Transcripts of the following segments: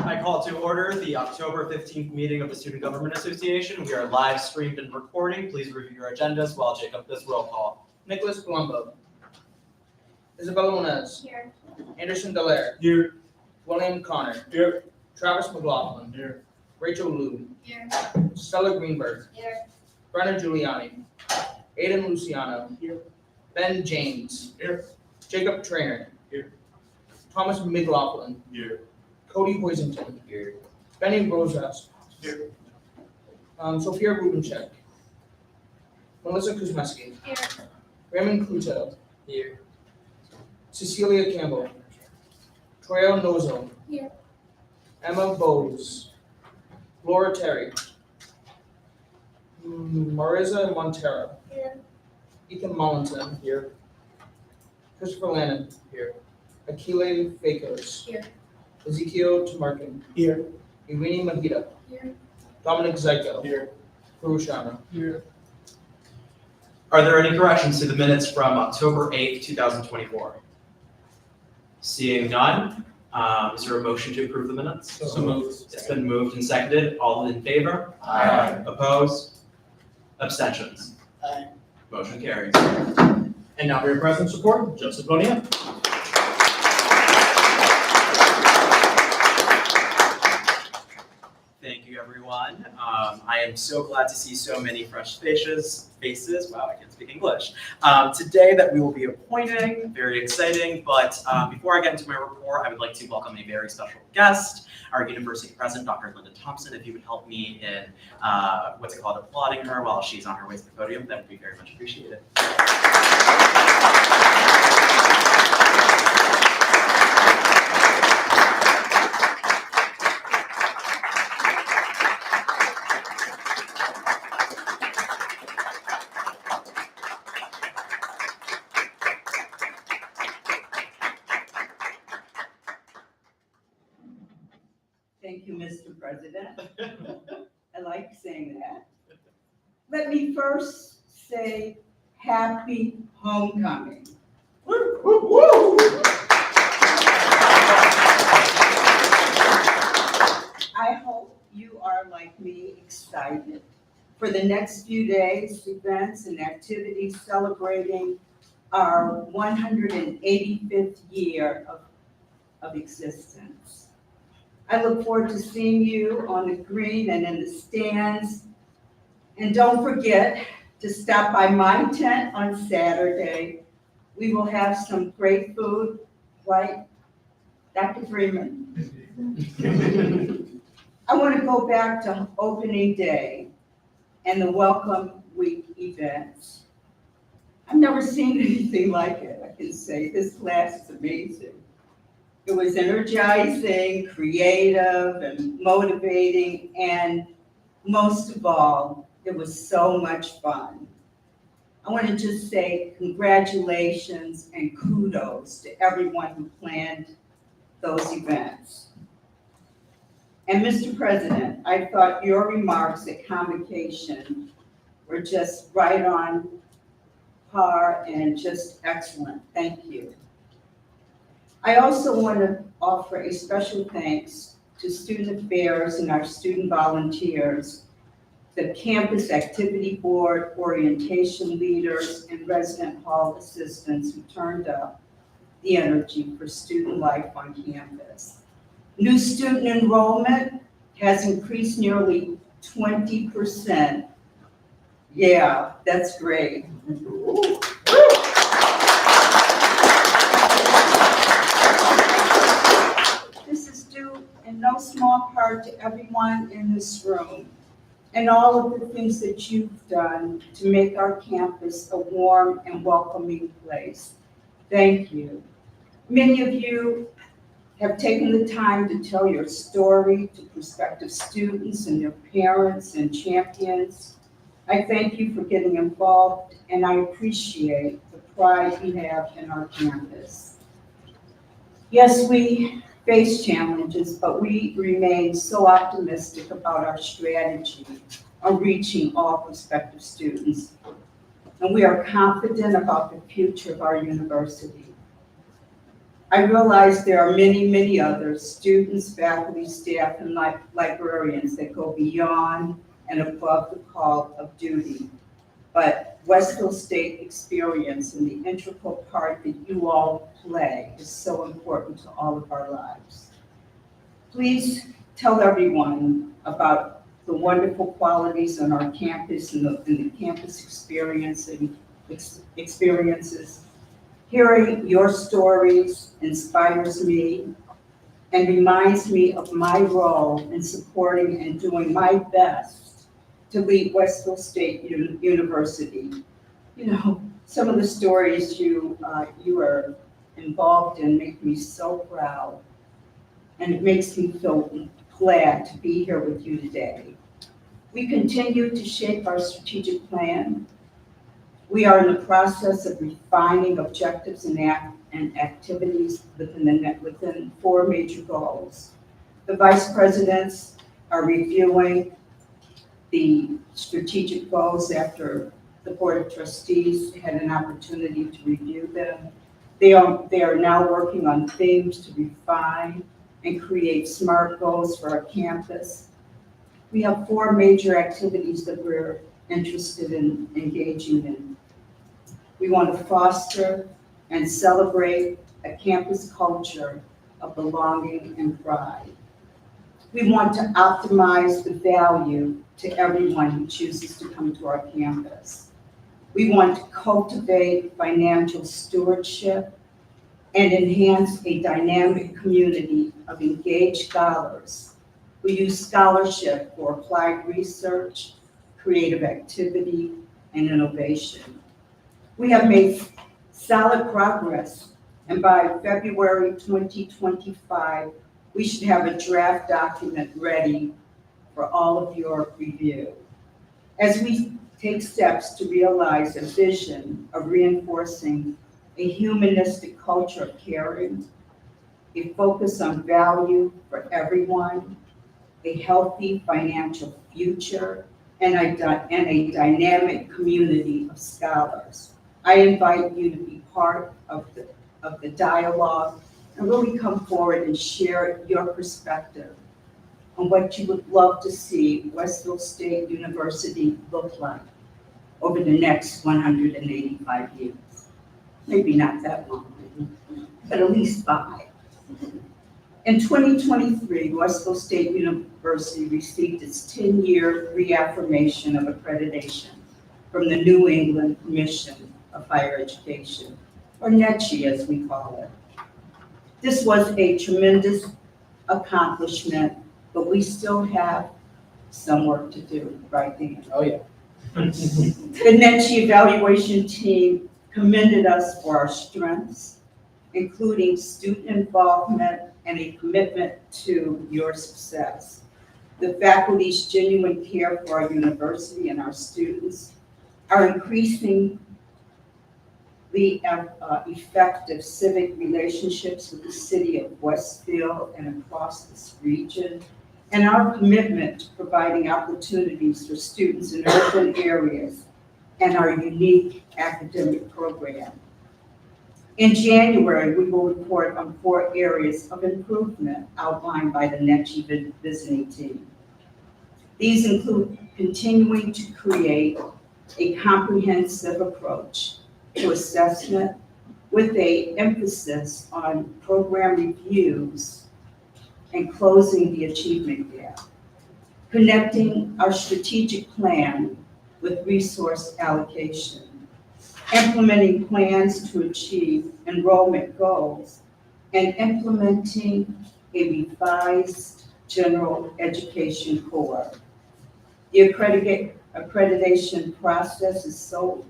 I call to order the October 15th meeting of the Student Government Association. We are live streamed and recording. Please review your agendas while Jacob does roll call. Nicholas Colombo. Isabella Moniz. Here. Anderson Dallaire. Here. William Connor. Here. Travis McLaughlin. Here. Rachel Liu. Here. Stella Greenberg. Here. Brennan Giuliani. Aiden Luciano. Here. Ben James. Here. Jacob Trainer. Here. Thomas McLaughlin. Here. Cody Hoisington. Here. Benny Rosas. Here. Sophia Rubencheck. Melissa Kuzmeski. Here. Raymond Cluto. Here. Cecilia Campbell. Troya Nozo. Here. Emma Bowes. Laura Terry. Marisa Montero. Here. Ethan Mollinson. Here. Christopher Lannon. Here. Akile Fakos. Here. Ezekiel Tamarkin. Here. Irini Mahita. Here. Dominic Zyko. Here. Furushana. Here. Are there any corrections to the minutes from October 8th, 2024? Seeing none, is there a motion to approve the minutes? So moved. It's been moved and seconded. All in favor? Aye. Opposed? Abstentions? Aye. Motion carries. And now for your present support, Joseph Bonilla. Thank you, everyone. I am so glad to see so many fresh faces. Wow, I can't speak English. Today that we will be appointing, very exciting. But before I get into my report, I would like to welcome a very special guest, our university president, Dr. Linda Thompson. If you would help me in applauding her while she's on her way to the podium, that would be very much appreciated. Thank you, Mr. President. I like saying that. Let me first say happy homecoming. I hope you are, like me, excited for the next few days, events and activities celebrating our 185th year of existence. I look forward to seeing you on the green and in the stands. And don't forget to stop by my tent on Saturday. We will have some great food right? Dr. Freeman? I want to go back to opening day and the welcome week events. I've never seen anything like it. I can say this class is amazing. It was energizing, creative, and motivating, and most of all, it was so much fun. I want to just say congratulations and kudos to everyone who planned those events. And Mr. President, I thought your remarks at convocation were just right on par and just excellent. Thank you. I also want to offer a special thanks to student affairs and our student volunteers, the campus activity board, orientation leaders, and resident hall assistants who turned up the energy for student life on campus. New student enrollment has increased nearly 20%. Yeah, that's great. This is due in no small part to everyone in this room and all of the things that you've done to make our campus a warm and welcoming place. Thank you. Many of you have taken the time to tell your story to prospective students and their parents and champions. I thank you for getting involved, and I appreciate the pride you have in our campus. Yes, we face challenges, but we remain so optimistic about our strategy on reaching all prospective students. And we are confident about the future of our university. I realize there are many, many others, students, faculty, staff, and librarians that go beyond and above the call of duty. But Westfield State experience and the integral part that you all play is so important to all of our lives. Please tell everyone about the wonderful qualities on our campus and the campus experiences. Hearing your stories inspires me and reminds me of my role in supporting and doing my best to lead Westfield State University. You know, some of the stories you are involved in make me so proud, and it makes me feel glad to be here with you today. We continue to shape our strategic plan. We are in the process of refining objectives and activities within 4 major goals. The vice presidents are reviewing the strategic goals after the Board of Trustees had an opportunity to review them. They are now working on themes to refine and create SMART goals for our campus. We have 4 major activities that we're interested in engaging in. We want to foster and celebrate a campus culture of belonging and pride. We want to optimize the value to everyone who chooses to come to our campus. We want to cultivate financial stewardship and enhance a dynamic community of engaged scholars who use scholarship for applied research, creative activity, and innovation. We have made solid progress, and by February 2025, we should have a draft document ready for all of your review. As we take steps to realize a vision of reinforcing a humanistic culture of caring, a focus on value for everyone, a healthy financial future, and a dynamic community of scholars. I invite you to be part of the dialogue and really come forward and share your perspective on what you would love to see Westfield State University look like over the next 185 years. Maybe not that long, but at least 5. In 2023, Westfield State University received its 10-year reaffirmation of accreditation from the New England Commission of Higher Education, or NECHI as we call it. This was a tremendous accomplishment, but we still have some work to do, right, Dan? Oh, yeah. The NETCHI evaluation team commended us for our strengths, including student involvement and a commitment to your success. The faculty's genuine care for our university and our students, our increasingly effective civic relationships with the city of Westfield and across this region, and our commitment to providing opportunities for students in urban areas and our unique academic program. In January, we will report on 4 areas of improvement outlined by the NETCHI visiting team. These include continuing to create a comprehensive approach to assessment with an emphasis on program reviews and closing the achievement gap, connecting our strategic plan with resource allocation, implementing plans to achieve enrollment goals, and implementing a revised general education core. The accreditation process is so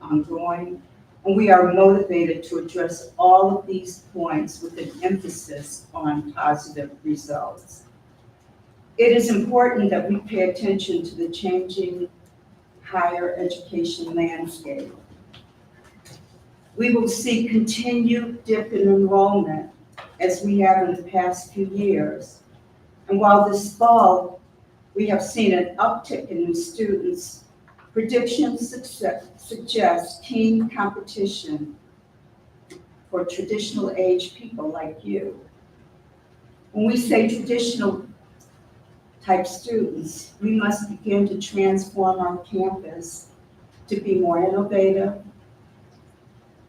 ongoing, and we are motivated to address all of these points with an emphasis on positive results. It is important that we pay attention to the changing higher education landscape. We will see continued dip in enrollment as we have in the past few years. And while this fall, we have seen an uptick in new students, predictions suggest keen competition for traditional age people like you. When we say traditional type students, we must begin to transform our campus to be more innovative.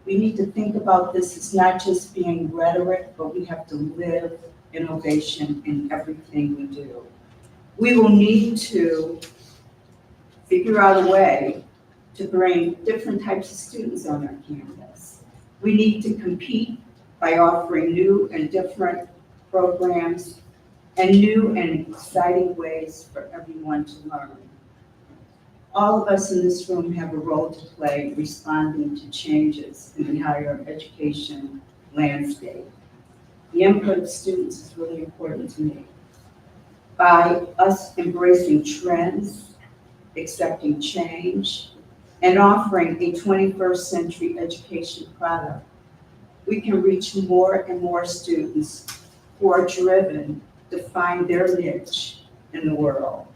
We need to think about this as not just being rhetoric, but we have to live innovation in everything we do. We will need to figure out a way to bring different types of students on our campus. We need to compete by offering new and different programs and new and exciting ways for everyone to learn. All of us in this room have a role to play responding to changes in the higher education landscape. The input of students is really important to me. By us embracing trends, accepting change, and offering a 21st century education product, we can reach more and more students who are driven to find their niche in the world.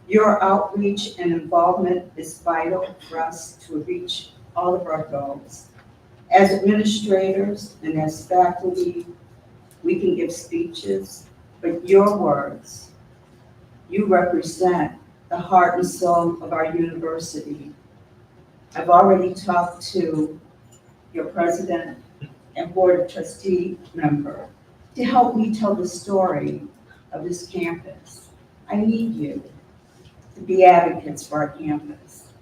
Your outreach and involvement is vital for us to reach all of our goals. As administrators and as faculty, we can give speeches, but your words, you represent the heart and soul of our university. I've already talked to your president and board of trustee member to help me tell the story of this campus. I need you to be advocates for our campus.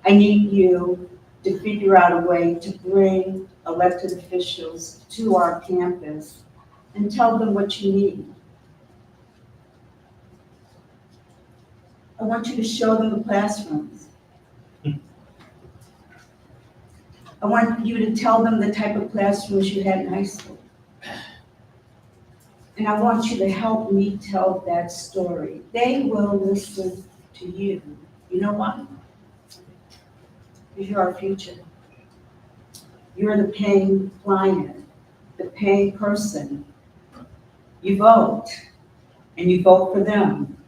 I need you to figure out a way to bring elected officials to our campus and tell them what you need. I want you to show them the classrooms. I want you to tell them the type of classrooms you had in high school. And I want you to help me tell that story. They will listen to you. You know why? Because you're our future. You're the paying client, the paying person. You vote, and you vote for them.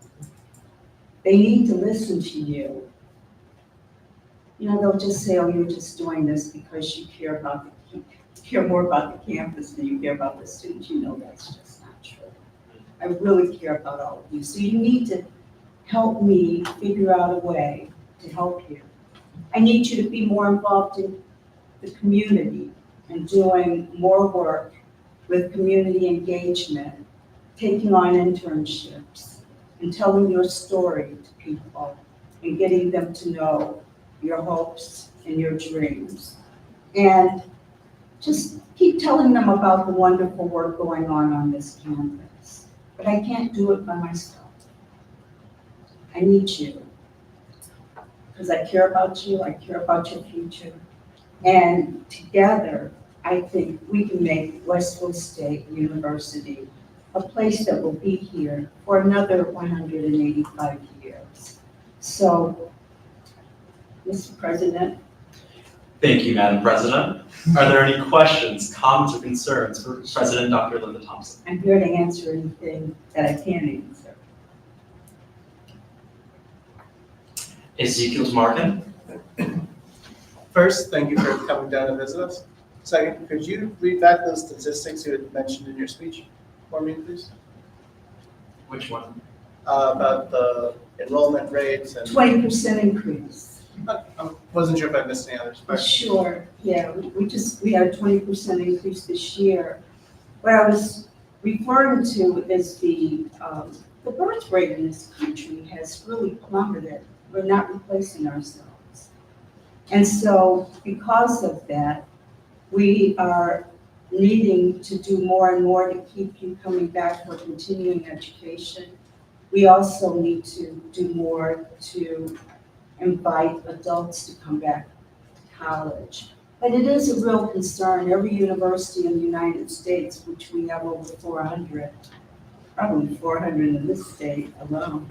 They need to listen to you. You know, they'll just say, oh, you're just doing this because you care more about the campus than you care about the students. You know that's just not true. I really care about all of you. So you need to help me figure out a way to help you. I need you to be more involved in the community and doing more work with community engagement, taking on internships, and telling your story to people and getting them to know your hopes and your dreams. And just keep telling them about the wonderful work going on this campus. But I can't do it by myself. I need you. Because I care about you, I care about your future. And together, I think we can make Westfield State University a place that will be here for another 185 years. So, Mr. President, Thank you, Madam President. Are there any questions, comments, or concerns for President Dr. Linda Thompson? I'm here to answer anything that I can answer. Ezekiel Markin? First, thank you for coming down to visit us. Second, could you read back those statistics you had mentioned in your speech for me, please? Which one? About the enrollment rates and, 20% increase. I wasn't sure if I missed any others. Sure, yeah, we had a 20% increase this year. What I was referring to is the birth rate in this country has really plummeted. We're not replacing ourselves. And so because of that, we are needing to do more and more to keep you coming back for continuing education. We also need to do more to invite adults to come back to college. But it is a real concern. Every university in the United States, which we have over 400, probably 400 in this state alone,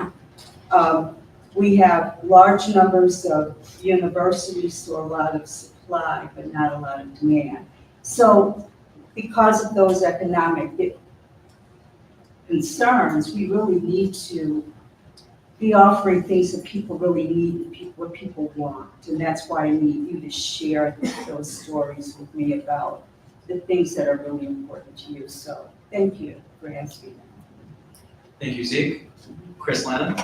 we have large numbers of universities, so a lot of supply, but not a lot of demand. So because of those economic concerns, we really need to be offering things that people really need, what people want. And that's why I need you to share those stories with me about the things that are really important to you. So thank you for asking that. Thank you, Zeke. Chris Lannon?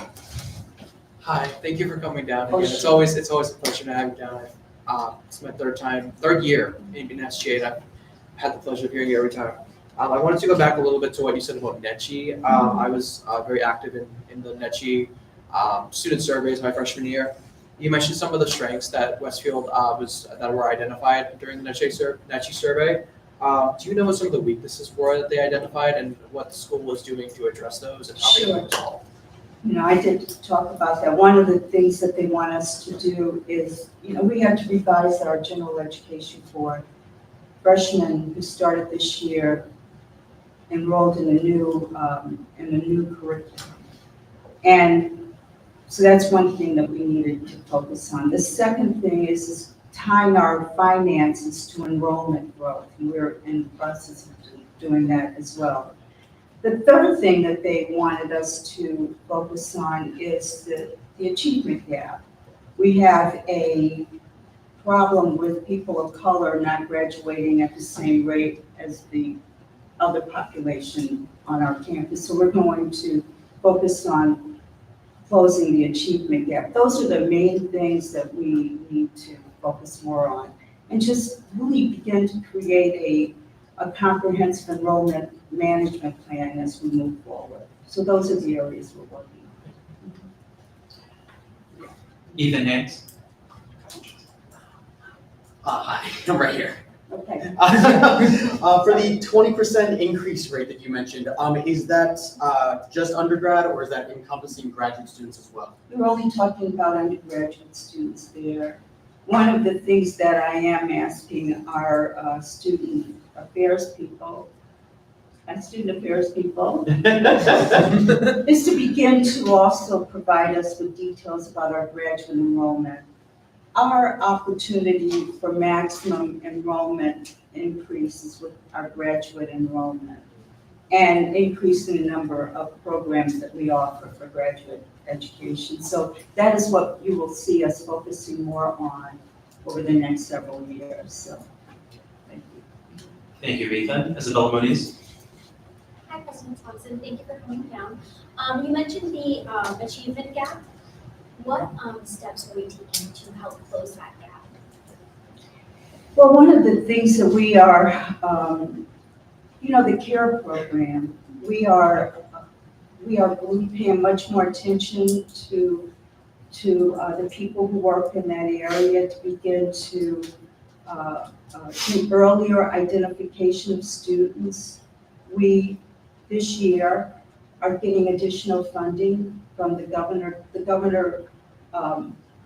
Hi, thank you for coming down Oh, again. It's always a pleasure to have you down. It's my third year in SGA, and I've had the pleasure of hearing you every time. I wanted to go back a little bit to what you said about NETCHI. I was very active in the NETCHI student surveys my freshman year. You mentioned some of the strengths that Westfield that were identified during the NETCHI survey. Do you know what some of the weaknesses were that they identified and what the school was doing to address those and how they were resolved? You know, I did talk about that. One of the things that they want us to do is, we have to revise our general education for freshmen who started this year, enrolled in a new curriculum. And so that's one thing that we needed to focus on. The second thing is tying our finances to enrollment growth, and we're in the process of doing that as well. The third thing that they wanted us to focus on is the achievement gap. We have a problem with people of color not graduating at the same rate as the other population on our campus. So we're going to focus on closing the achievement gap. Those are the main things that we need to focus more on, and just really begin to create a comprehensive enrollment management plan as we move forward. So those are the areas we're working on. Ethan Hayes? Hi, I'm right here. Okay. For the 20% increase rate that you mentioned, is that just undergrad or is that encompassing graduate students as well? We're only talking about undergraduate students there. One of the things that I am asking our student affairs people is to begin to also provide us with details about our graduate enrollment. Our opportunity for maximum enrollment increases with our graduate enrollment and increasing the number of programs that we offer for graduate education. So that is what you will see us focusing more on over the next several years. So thank you. Thank you, Ethan. Isabella Moniz? Hi, President Thompson. Thank you for coming down. You mentioned the achievement gap. What steps are we taking to help close that gap? Well, one of the things that we are, the CARE program, we are paying much more attention to the people who work in that area to begin to do earlier identification of students. We, this year, are getting additional funding from the governor. The governor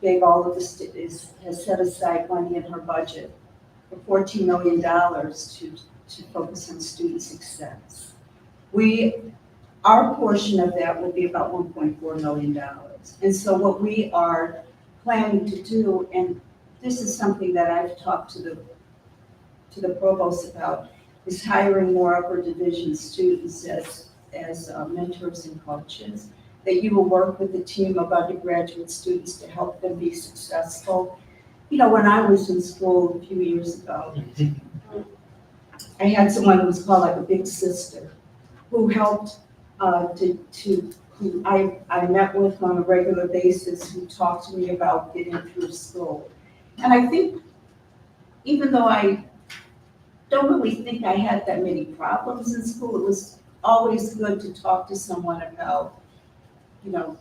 gave all of the, has set aside money in her budget for $14 million to focus on student success. Our portion of that will be about $1.4 million. And so what we are planning to do, and this is something that I've talked to the provost about, is hiring more upper division students as mentors and coaches, that you will work with a team of undergraduate students to help them be successful. You know, when I was in school a few years ago, I had someone who was called like a big sister, who helped who I met with on a regular basis, who talked to me about getting through school. And I think, even though I don't really think I had that many problems in school, it was always good to talk to someone about, you know,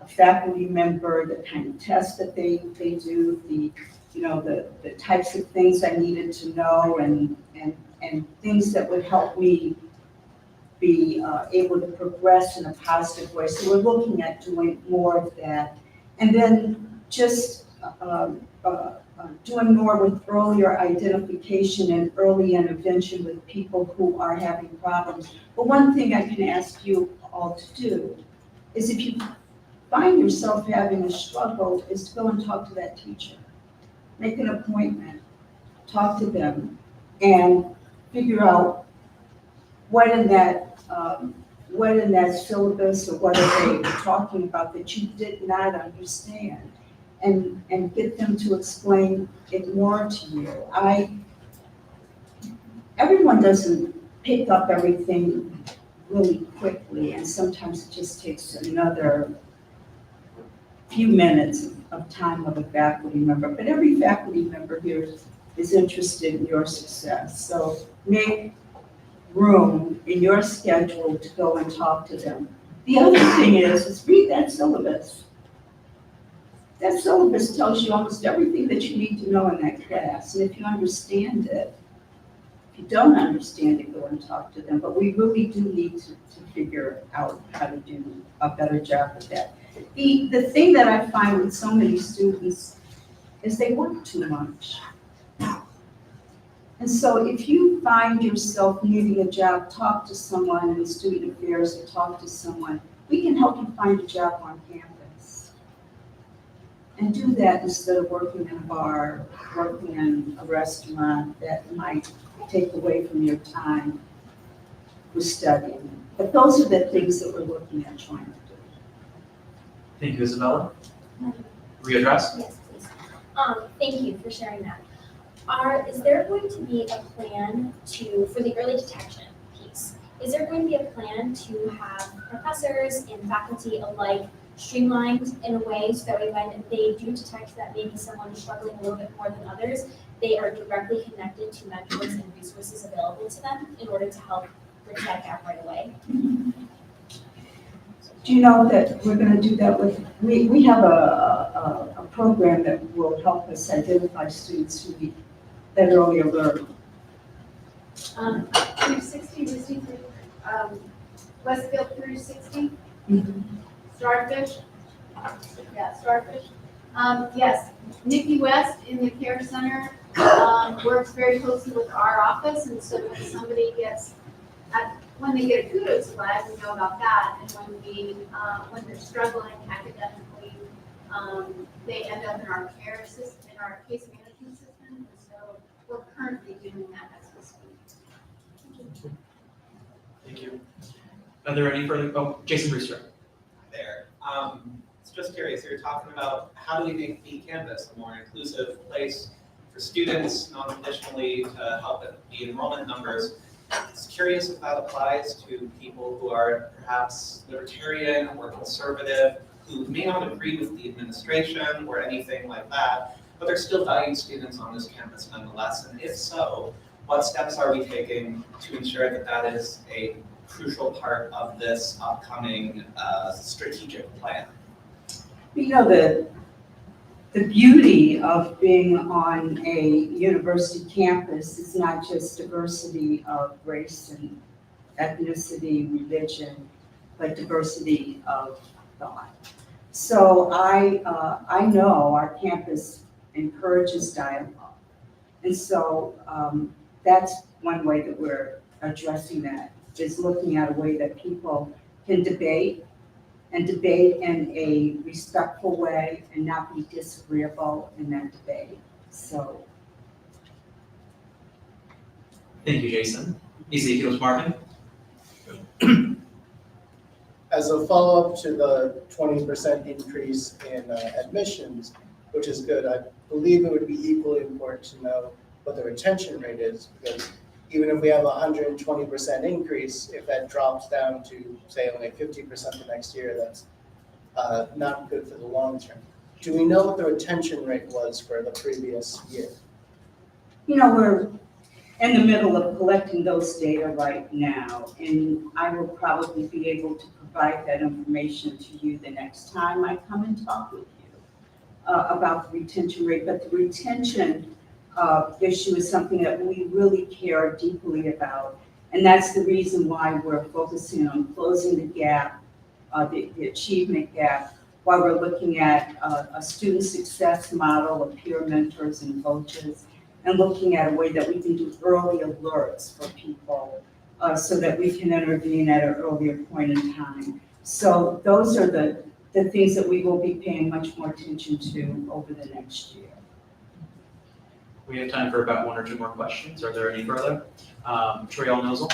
a faculty member, the kind of tests that they do, the types of things I needed to know, and things that would help me be able to progress in a positive way. So we're looking at doing more of that. And then just doing more with earlier identification and early intervention with people who are having problems. But one thing I can ask you all to do is, if you find yourself having a struggle, is to go and talk to that teacher. Make an appointment, talk to them, and figure out what in that syllabus, or what are they talking about that you did not understand, and get them to explain it more to you. Everyone doesn't pick up everything really quickly, and sometimes it just takes another few minutes of time of a faculty member, but every faculty member here is interested in your success. So make room in your schedule to go and talk to them. The other thing is read that syllabus. That syllabus tells you almost everything that you need to know in that class. And if you understand it, if you don't understand it, go and talk to them. But we really do need to figure out how to do a better job with that. The thing that I find with so many students is they work too much. And so if you find yourself needing a job, talk to someone in student affairs, or talk to someone. We can help you find a job on campus. And do that instead of working in a bar, working in a restaurant that might take away from your time with studying. But those are the things that we're looking at trying to do. Thank you, Isabella. Readdress? Yes, please. Thank you for sharing that. Is there going to be a plan for the early detection piece? Is there going to be a plan to have professors and faculty alike streamlined in a way so that when they do detect that maybe someone is struggling a little bit more than others, they are directly connected to mentors and resources available to them in order to help bridge that gap right away? Do you know that we're going to do that with, we have a program that will help us identify students who need that early alert. 360, we see Westfield 360, Starfish. Yeah, Starfish. Yes, Nikki West in the care center works very closely with our office, and so when somebody when they get a kudos flag, we know about that, and when they're struggling academically, they end up in our care system, in our case management system, and so we're currently doing that as we speak. Thank you. Are there any further, Jason Brewster. There. Just curious, you're talking about how do we make the campus a more inclusive place for students, non-traditionally, to help with the enrollment numbers. Just curious if that applies to people who are perhaps libertarian or conservative, who may not agree with the administration or anything like that, but they're still valued students on this campus nonetheless. And if so, what steps are we taking to ensure that that is a crucial part of this upcoming strategic plan? You know, the the beauty of being on a university campus is not just diversity of race and ethnicity, religion, but diversity of thought. So I know our campus encourages dialogue. And so that's one way that we're addressing that, is looking at a way that people can debate and debate in a respectful way and not be disagreeable in that debate. So. Thank you, Jason. Ezekiel Martin. As a follow-up to the 20% increase in admissions, which is good, I believe it would be equally important to know what the retention rate is, because even if we have a 120% increase, if that drops down to, say, only 50% the next year, that's not good for the long term. Do we know what the retention rate was for the previous year? You know, we're in the middle of collecting those data right now, and I will probably be able to provide that information to you the next time I come and talk with you about the retention rate. But the retention issue is something that we really care deeply about, and that's the reason why we're focusing on closing the gap, the achievement gap, while we're looking at a student success model of peer mentors and coaches, and looking at a way that we can do early alerts for people so that we can intervene at an earlier point in time. So those are the things that we will be paying much more attention to over the next year. We have time for about one or two more questions. Are there any further? Toriel Nozel.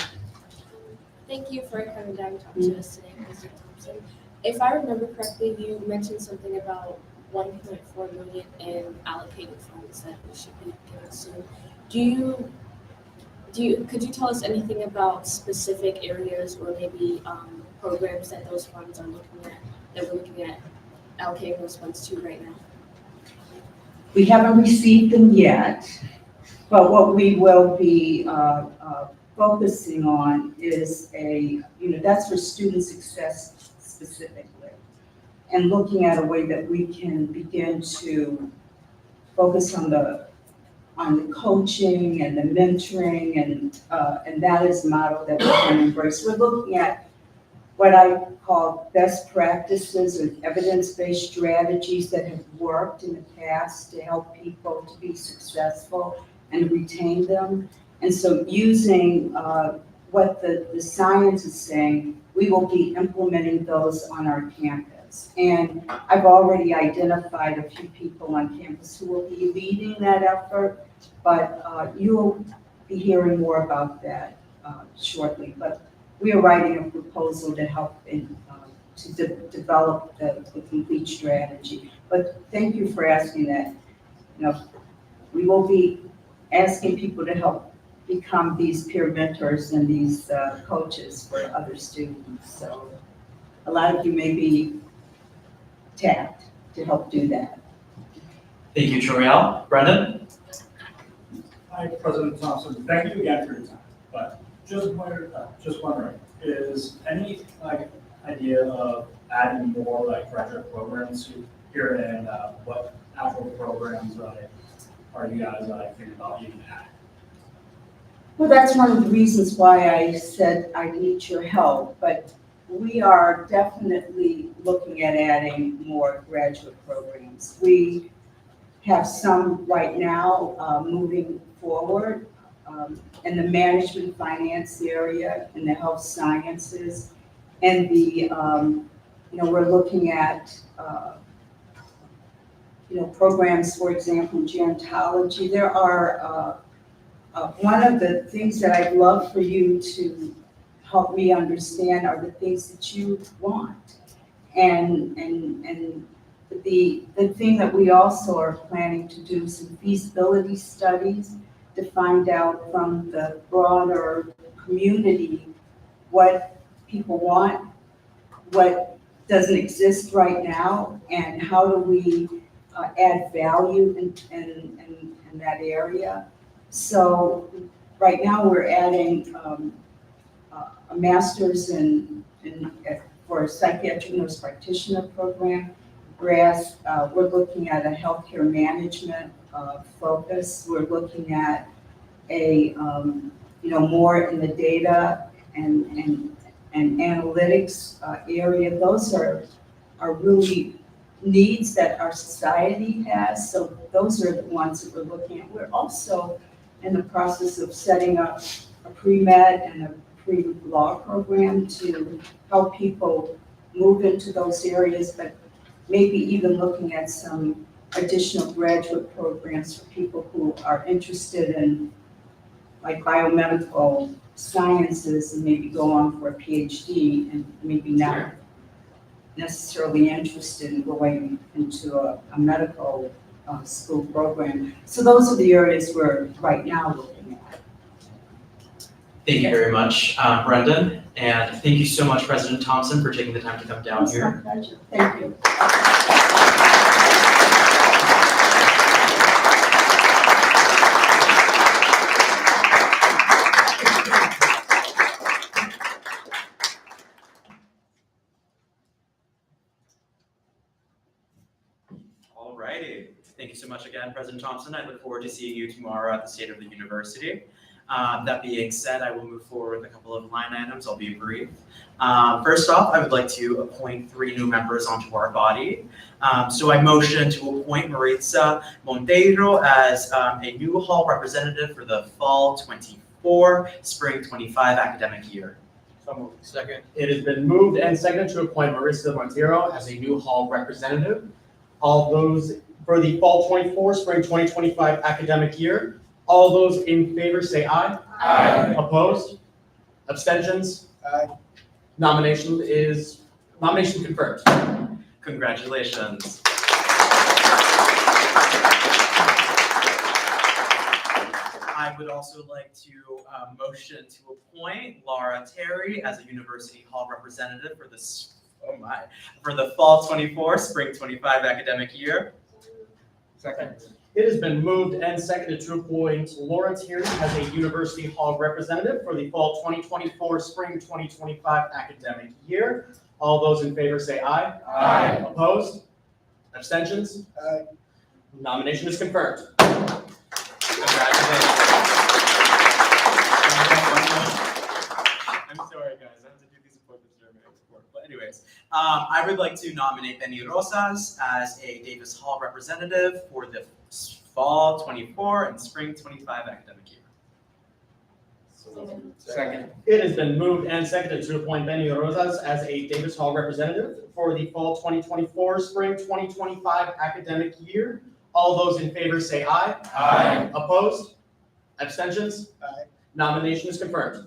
Thank you for coming down and talking to us today, Mr. Thompson. If I remember correctly, you mentioned something about 1.4 million in allocated funds that we should be getting soon. Could you tell us anything about specific areas or maybe programs that those funds are looking at, that we're looking at allocating those funds to right now? We haven't received them yet, but what we will be focusing on is that's for student success specifically, and looking at a way that we can begin to focus on the coaching and the mentoring, and that is a model that we can embrace. We're looking at what I call best practices or evidence-based strategies that have worked in the past to help people to be successful and retain them. And so using what the science is saying, we will be implementing those on our campus. And I've already identified a few people on campus who will be leading that effort, but you'll be hearing more about that shortly. But we are writing a proposal to help develop the complete strategy. But thank you for asking that. We will be asking people to help become these peer mentors and these coaches for other students. So a lot of you may be tapped to help do that. Thank you, Toriel. Brendan? Hi, President Thompson. Thank you again for your time. But just wondering, is any idea of adding more graduate programs here, and what actual programs are you guys thinking about even adding? Well, that's one of the reasons why I said I need your help, but we are definitely looking at adding more graduate programs. We have some right now moving forward in the management finance area, in the health sciences, and we're looking at programs, for example, in gerontology. There are one of the things that I'd love for you to help me understand are the things that you want. And the thing that we also are planning to do some feasibility studies to find out from the broader community what people want, what doesn't exist right now, and how do we add value in that area. So right now we're adding a master's for a psychiatric nurse practitioner program. we're looking at a healthcare management focus. We're looking at more in the data and analytics area. Those are really needs that our society has. So those are the ones that we're looking at. We're also in the process of setting up a pre-med and a pre-law program to help people move into those areas, but maybe even looking at some additional graduate programs for people who are interested in like biomedical sciences and maybe go on for a PhD and maybe not necessarily interested in going into a medical school program. So those are the areas we're right now looking at. Thank you very much, Brendan, and thank you so much, President Thompson, for taking the time to come down It's here. my pleasure. Thank you. Alrighty, thank you so much again, President Thompson. I look forward to seeing you tomorrow at the State of the University. That being said, I will move forward with a couple of line items. I'll be brief. First off, I would like to appoint 3 new members onto our body. So I motion to appoint Maritza Monteiro as a new hall representative for the fall 24, spring 25 academic year. So moved. Second. It has been moved and seconded to appoint Marissa Montero as a new hall representative. All those for the fall 24, spring 2025 academic year. All those in favor say aye. Aye. Opposed? Abstentions? Aye. Nomination confirmed. Congratulations. I would also like to motion to appoint Laura Terry as a University Hall representative for the fall 24, spring 25 academic year. Second. It has been moved and seconded to appoint Laura Tierney as a University Hall representative for the fall 2024, spring 2025 academic year. All those in favor say aye. Aye. Opposed? Abstentions? Aye. Nomination is confirmed. Congratulations. I'm sorry, guys. I have to do these appointments during my report. But anyways, I would like to nominate Benny Rosas as a Davis Hall representative for the fall 24 and spring 25 academic year. Second. It has been moved and seconded to appoint Benny Rosas as a Davis Hall representative for the fall 2024, spring 2025 academic year. All those in favor say aye. Aye. Opposed? Abstentions? Aye. Nomination is confirmed.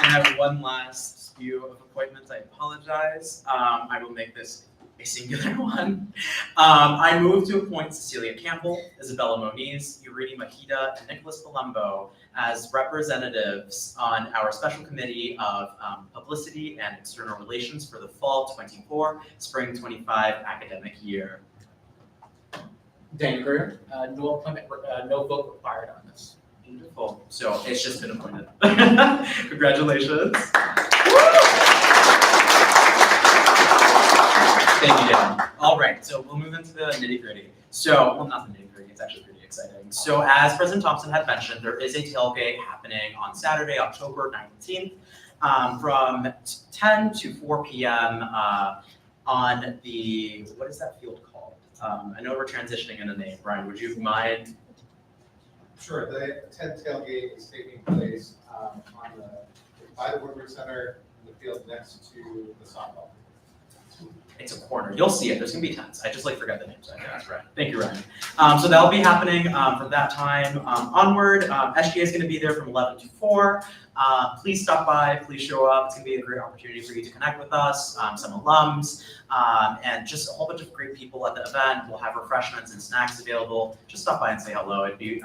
I have one last few of appointments. I apologize. I will make this a singular one. I move to appoint Cecilia Campbell, Isabella Moniz, Yurini Mahida, and Nicholas Palumbo as representatives on our special committee of publicity and external relations for the fall 24, spring 25 academic year. Daniel Greer. No appointment, no vote required on this. Beautiful. So it's just been appointed. Congratulations. Thank you, Dan. All right, so we'll move into the nitty gritty. So, well, not the nitty gritty, it's actually pretty exciting. So as President Thompson had mentioned, there is a tailgate happening on Saturday, October 19th, from 10 to 4 p.m. On the, what is that field called? I know we're transitioning in a name. Brian, would you mind? Sure, the tent tailgate is taking place by the Woodward Center, in the field next to the softball. It's a corner. You'll see it. There's gonna be tents. I just forgot the names. I that's right. Thank you, Ryan. So that'll be happening from that time onward. SGA is gonna be there from 11 to 4. Please stop by. Please show up. It's gonna be a great opportunity for you to connect with us, some alums, and just a whole bunch of great people at the event. We'll have refreshments and snacks available. Just stop by and say hello. It'd be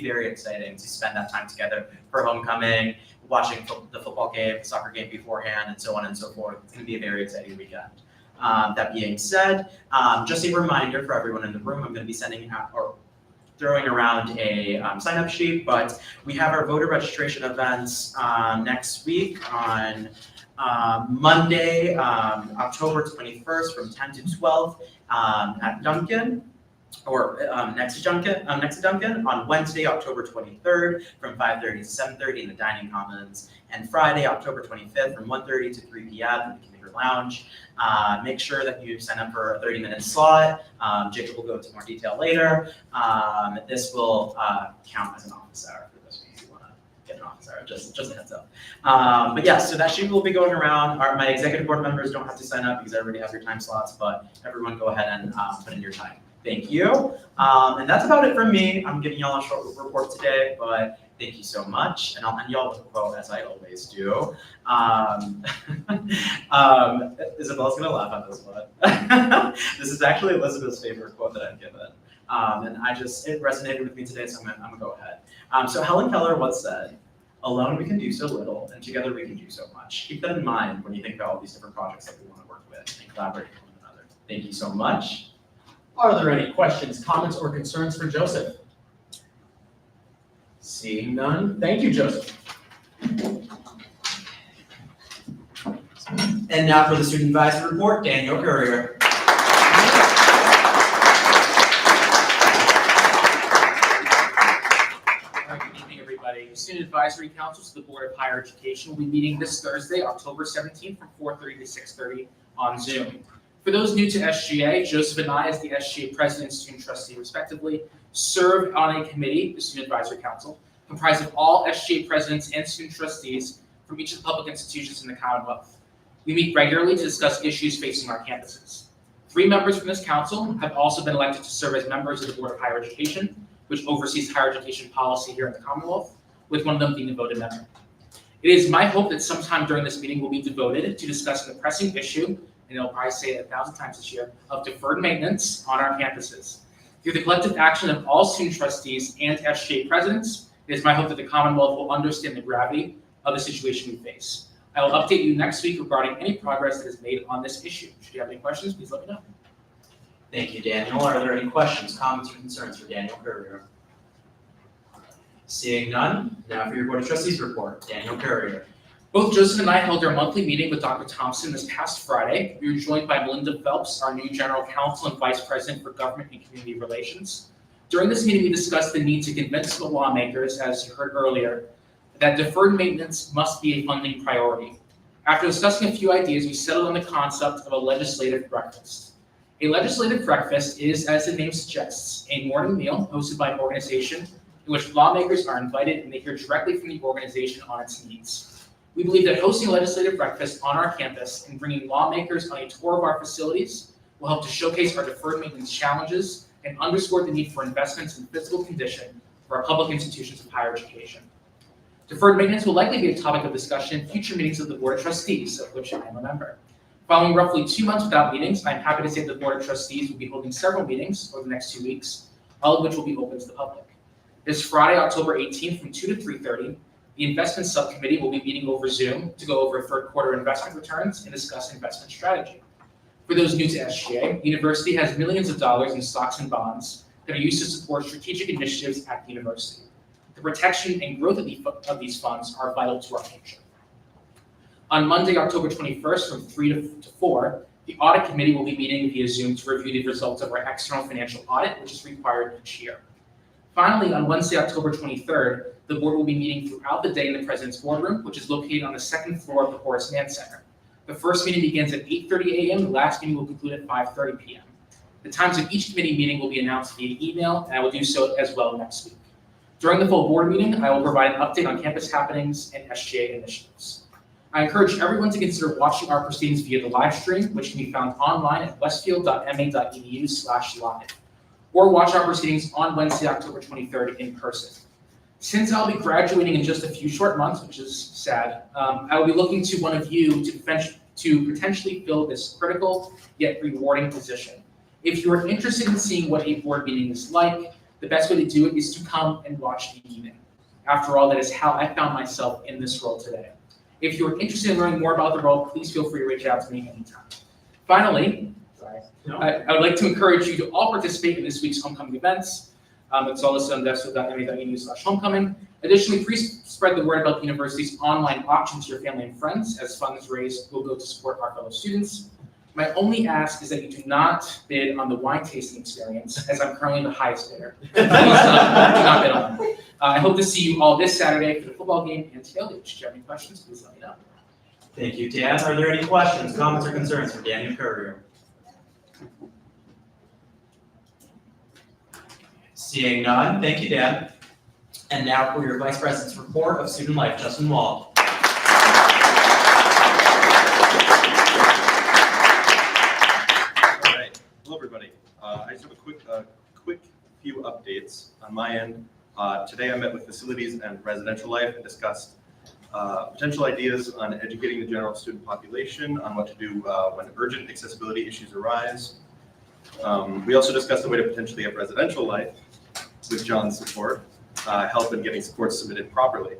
very exciting to spend that time together for homecoming, watching the football game, soccer game beforehand, and so on and so forth. It's gonna be a very exciting weekend. That being said, just a reminder for everyone in the room, I'm going to be sending out, or throwing around a sign-up sheet, but we have our voter registration events next week on Monday, October 21st from 10 to 12 at Duncan, or next to Duncan, on Wednesday, October 23rd from 5:30 to 7:30 in the dining commons, and Friday, October 25th from 1:30 to 3 p.m. in the commuter lounge. Make sure that you sign up for a 30-minute slot. Jacob will go into more detail later. This will count as an office hour for those of you who want to get an office hour, just a heads up. But yeah, so that sheet will be going around. My executive board members don't have to sign up because I already have your time slots, but everyone go ahead and put in your time. Thank you. And that's about it from me. I'm giving y'all a short report today, but thank you so much. And I'll end y'all with a quote, as I always do. Isabella's gonna laugh at this one. This is actually Elizabeth's favorite quote that I've given. And it resonated with me today, so I'm gonna go ahead. So Helen Keller once said, "Alone we can do so little, and together we can do so much." Keep that in mind when you think about all these different projects that we want to work with and collaborate with one another. Thank you so much. Are there any questions, comments, or concerns for Joseph? Seeing none, thank you, Joseph. And now for the student advisory report, Daniel Courier. Good evening, everybody. The Student Advisory Council to the Board of Higher Education will be meeting this Thursday, October 17th from 4:30 to 6:30 on Zoom. For those new to SGA, Joseph and I, as the SGA President and Student Trustee respectively, serve on a committee, the Student Advisory Council, comprised of all SGA Presidents and Student Trustees from each of the public institutions in the Commonwealth. We meet regularly to discuss issues facing our campuses. 3 members from this council have also been elected to serve as members of the Board of Higher Education, which oversees higher education policy here in the Commonwealth, with one of them being a voted member. It is my hope that sometime during this meeting will be devoted to discussing the pressing issue, and I'll probably say it 1,000 times this year, of deferred maintenance on our campuses. Through the collective action of all student trustees and SGA presidents, it is my hope that the Commonwealth will understand the gravity of the situation we face. I will update you next week regarding any progress that is made on this issue. Should you have any questions, please let me know. Thank you, Daniel. Are there any questions, comments, or concerns for Daniel Courier? Seeing none, now for your Board of Trustees report, Daniel Courier. Both Joseph and I held our monthly meeting with Dr. Thompson this past Friday. We were joined by Melinda Phelps, our new General Counsel and Vice President for Government and Community Relations. During this meeting, we discussed the need to convince the lawmakers, as you heard earlier, that deferred maintenance must be a funding priority. After discussing a few ideas, we settled on the concept of a legislative breakfast. A legislative breakfast is, as the name suggests, a morning meal hosted by an organization in which lawmakers are invited and they hear directly from the organization on its needs. We believe that hosting a legislative breakfast on our campus and bringing lawmakers on a tour of our facilities will help to showcase our deferred maintenance challenges and underscore the need for investments in physical condition for our public institutions of higher education. Deferred maintenance will likely be a topic of discussion in future meetings of the Board of Trustees, of which I am a member. Following roughly 2 months without meetings, I'm happy to say the Board of Trustees will be holding several meetings over the next 2 weeks, all of which will be open to the public. This Friday, October 18th from 2 to 3:30, the investment subcommittee will be meeting over Zoom to go over third quarter investment returns and discuss investment strategy. For those new to SGA, the university has millions of dollars in stocks and bonds that are used to support strategic initiatives at the university. The protection and growth of these funds are vital to our future. On Monday, October 21st from 3 to 4, the audit committee will be meeting via Zoom to review the results of our external financial audit, which is required each year. Finally, on Wednesday, October 23rd, the board will be meeting throughout the day in the President's Boardroom, which is located on the 2nd floor of the Horace Mann Center. The first meeting begins at 8:30 a.m., the last meeting will conclude at 5:30 p.m. The times of each committee meeting will be announced via email, and I will do so as well next week. During the full board meeting, I will provide an update on campus happenings and SGA initiatives. I encourage everyone to consider watching our proceedings via the live stream, which can be found online at westfield.ma.edu/live, or watch our proceedings on Wednesday, October 23rd in person. Since I'll be graduating in just a few short months, which is sad, I will be looking to one of you to potentially fill this critical yet rewarding position. If you are interested in seeing what a board meeting is like, the best way to do it is to come and watch the meeting. After all, that is how I found myself in this role today. If you're interested in learning more about the role, please feel free to reach out to me anytime. Finally, I would like to encourage you to all participate in this week's homecoming events. It's all listed on desto.me.edu/homecoming. Additionally, please spread the word about the university's online auction to your family and friends, as funds raised will go to support our fellow students. My only ask is that you do not bid on the wine tasting experience, as I'm currently the highest bidder. Please do not bid on it. I hope to see you all this Saturday for the football game and tailgate. If you have any questions, please let me know. Thank you, Dan. Are there any questions, comments, or concerns for Daniel Courier? Seeing none, thank you, Dan. And now for your Vice President's report of student life, Justin Wald. All right, hello everybody. I just have a quick few updates on my end. Today I met with facilities and residential life and discussed potential ideas on educating the general student population on what to do when urgent accessibility issues arise. We also discussed a way to potentially have residential life with John's support, help in getting supports submitted properly.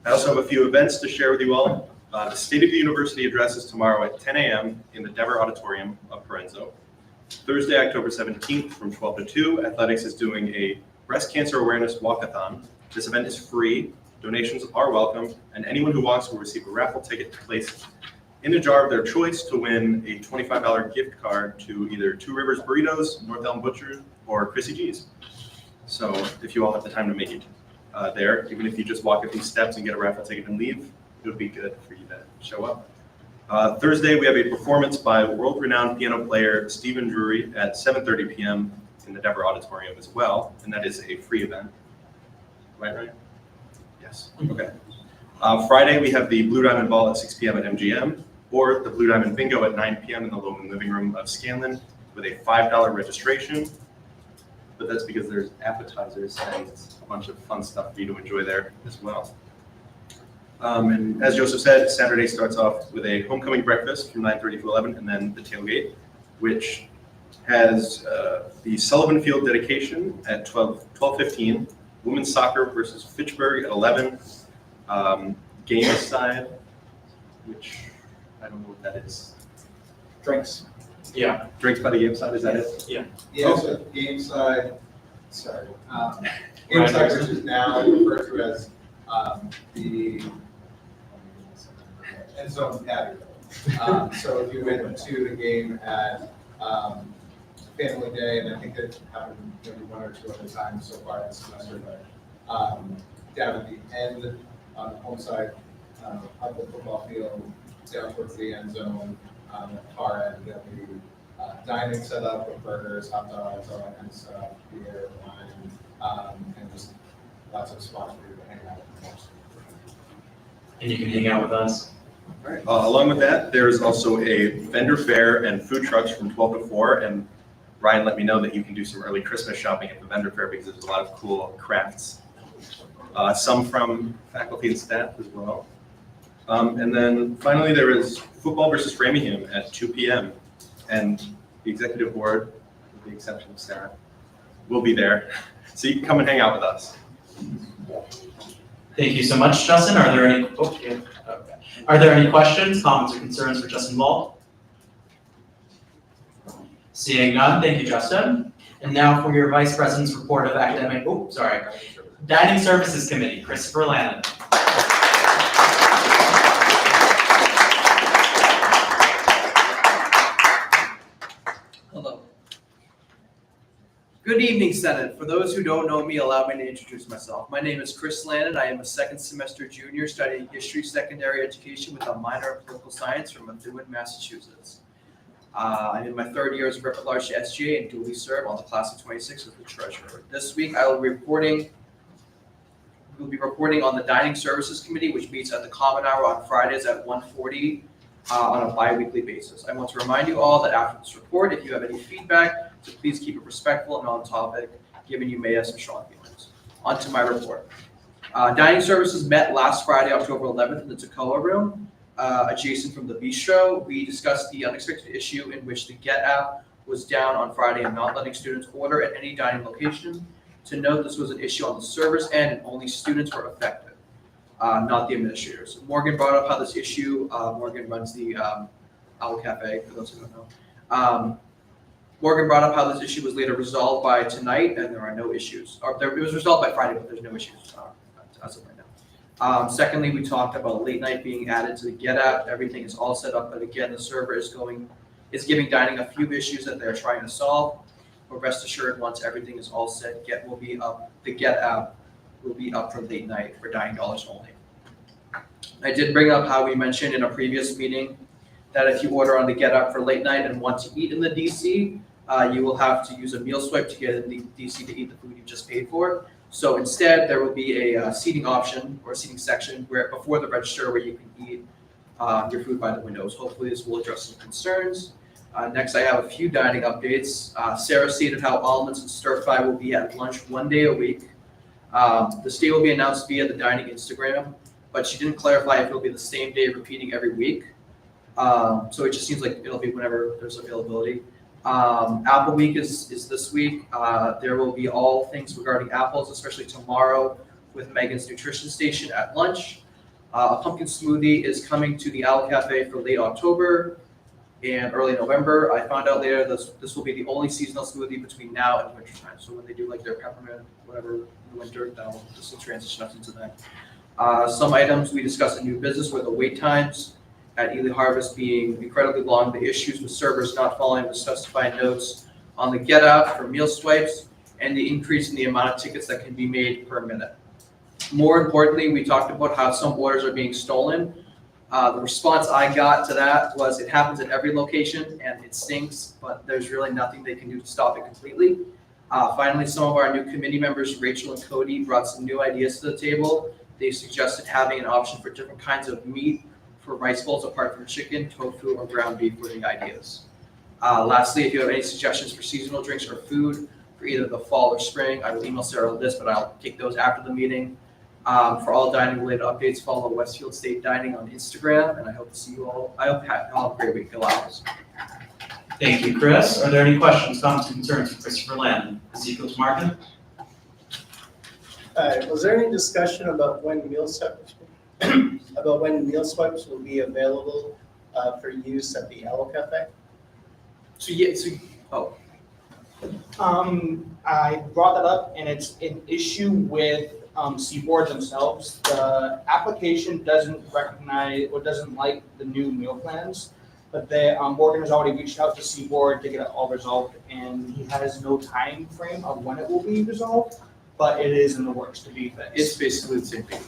I also have a few events to share with you all. The State of the University address is tomorrow at 10 a.m. in the Dever Auditorium of Parenzo. Thursday, October 17th from 12 to 2, athletics is doing a breast cancer awareness walkathon. This event is free, donations are welcome, and anyone who walks will receive a raffle ticket placed in a jar of their choice to win a $25 gift card to either Two Rivers Burritos, North Elm Butcher, or Chrissy G's. So if you all have the time to make it there, even if you just walk a few steps and get a raffle ticket and leave, it would be good for you to show up. Thursday, we have a performance by world-renowned piano player Stephen Drury at 7:30 p.m. in the Dever Auditorium as well, and that is a free event. Right? Yes, okay. Friday, we have the Blue Diamond Ball at 6 p.m. at MGM, or the Blue Diamond Bingo at 9 p.m. in the Loman Living Room of Scanlon with a $5 registration. But that's because there's appetizers and a bunch of fun stuff for you to enjoy there as well. And as Joseph said, Saturday starts off with a homecoming breakfast from 9:30 to 11, and then the tailgate, which has the Sullivan Field dedication at 12:15, women's soccer versus Fitchburg at 11, game side, which I don't know what that is. Drinks. Yeah, drinks by the game side, is that it? Yeah, so game side, sorry. Game side, which is now referred to as the end zone patio. So if you went to the game at Family Day, and I think it happened maybe one or two other times so far this semester, but down at the end on the home side of the football field, down towards the end zone, far end, there'll be dining set up with burgers, hot dogs, all that kind of stuff, beer, wine, and just lots of spots for you to hang out with. And you can hang out with us. All right. Along with that, there's also a vendor fair and food trucks from 12 to 4, and Ryan let me know that you can do some early Christmas shopping at the vendor fair because there's a lot of cool crafts. Some from faculty and staff as well. And then finally, there is football versus Framingham at 2 p.m. And the executive board, with the exception of Sarah, will be there. So you can come and hang out with us. Thank you so much, Justin. Are there any? Oh, yeah. Okay. Are there any questions, comments, or concerns for Justin Wald? Seeing none, thank you, Justin. And now for your Vice President's report of academic. Oh, sorry. Dining Services Committee, Christopher Lannon. Hello. Good evening, Senate. For those who don't know me, allow me to introduce myself. My name is Chris Lannon. I am a second semester junior studying history secondary education with a minor in political science from Methuen, Massachusetts. I'm in my third year as rep at large to SGA and duly serve on the class of 26 as the treasurer. This week I will be reporting on the Dining Services Committee, which meets at the Common Hour on Fridays at 1:40 on a bi-weekly basis. I want to remind you all that after this report, if you have any feedback, so please keep it respectful and on topic, given you may have some strong feelings. On to my report. Dining Services met last Friday, October 11th in the Toccoa Room, adjacent from the bistro. We discussed the unexpected issue in which the Get app was down on Friday and not letting students order at any dining location. To note, this was an issue on the server's end and only students were affected, not the administrators. Morgan brought up how this issue, Morgan runs the Owl Cafe, for those who don't know. Morgan brought up how this issue was later resolved by tonight, and there are no issues. It was resolved by Friday, but there's no issues as of right now. Secondly, we talked about late night being added to the Get app. Everything is all set up, but again, the server is giving dining a few issues that they're trying to solve. But rest assured, once everything is all set, Get will be up. The Get app will be up for late night for dining dollars only. I did bring up how we mentioned in a previous meeting that if you order on the Get app for late night and want to eat in the DC, you will have to use a meal swipe to get in the DC to eat the food you just paid for. So instead, there will be a seating option or a seating section where before the register where you can eat your food by the windows. Hopefully, this will address some concerns. Next, I have a few dining updates. Sarah stated how almonds and stir fry will be at lunch 1 day a week. This day will be announced via the dining Instagram, but she didn't clarify if it'll be the same day repeating every week. So it just seems like it'll be whenever there's availability. Apple Week is this week. There will be all things regarding apples, especially tomorrow with Megan's Nutrition Station at lunch. A pumpkin smoothie is coming to the Owl Cafe for late October and early November. I found out later this will be the only seasonal smoothie between now and winter time. So when they do like their peppermint, whatever, in the winter, this will transition us into that. Some items we discussed in new business were the wait times at Ely Harvest being incredibly long, the issues with servers not following the specified notes on the Get app for meal swipes, and the increase in the amount of tickets that can be made per minute. More importantly, we talked about how some orders are being stolen. The response I got to that was it happens at every location and it stinks, but there's really nothing they can do to stop it completely. Finally, some of our new committee members, Rachel and Cody, brought some new ideas to the table. They suggested having an option for different kinds of meat for rice bowls apart from chicken, tofu, or ground beef were the ideas. Lastly, if you have any suggestions for seasonal drinks or food for either the fall or spring, I will email Sarah this, but I'll take those after the meeting. For all dining related updates, follow Westfield State Dining on Instagram, and I hope to see you all. I hope you all have a great week. Go Owls. Thank you, Chris. Are there any questions, comments, or concerns for Christopher Landon? Ezekiel Tamarkin? Was there any discussion about when meal swipes will be available for use at the Owl Cafe? I brought that up, and it's an issue with Seaboard themselves. The application doesn't recognize or doesn't like the new meal plans, but the Morgan has already reached out to Seaboard to get it all resolved, and he has no time frame of when it will be resolved, but it is in the works to be fixed. It's basically the same thing.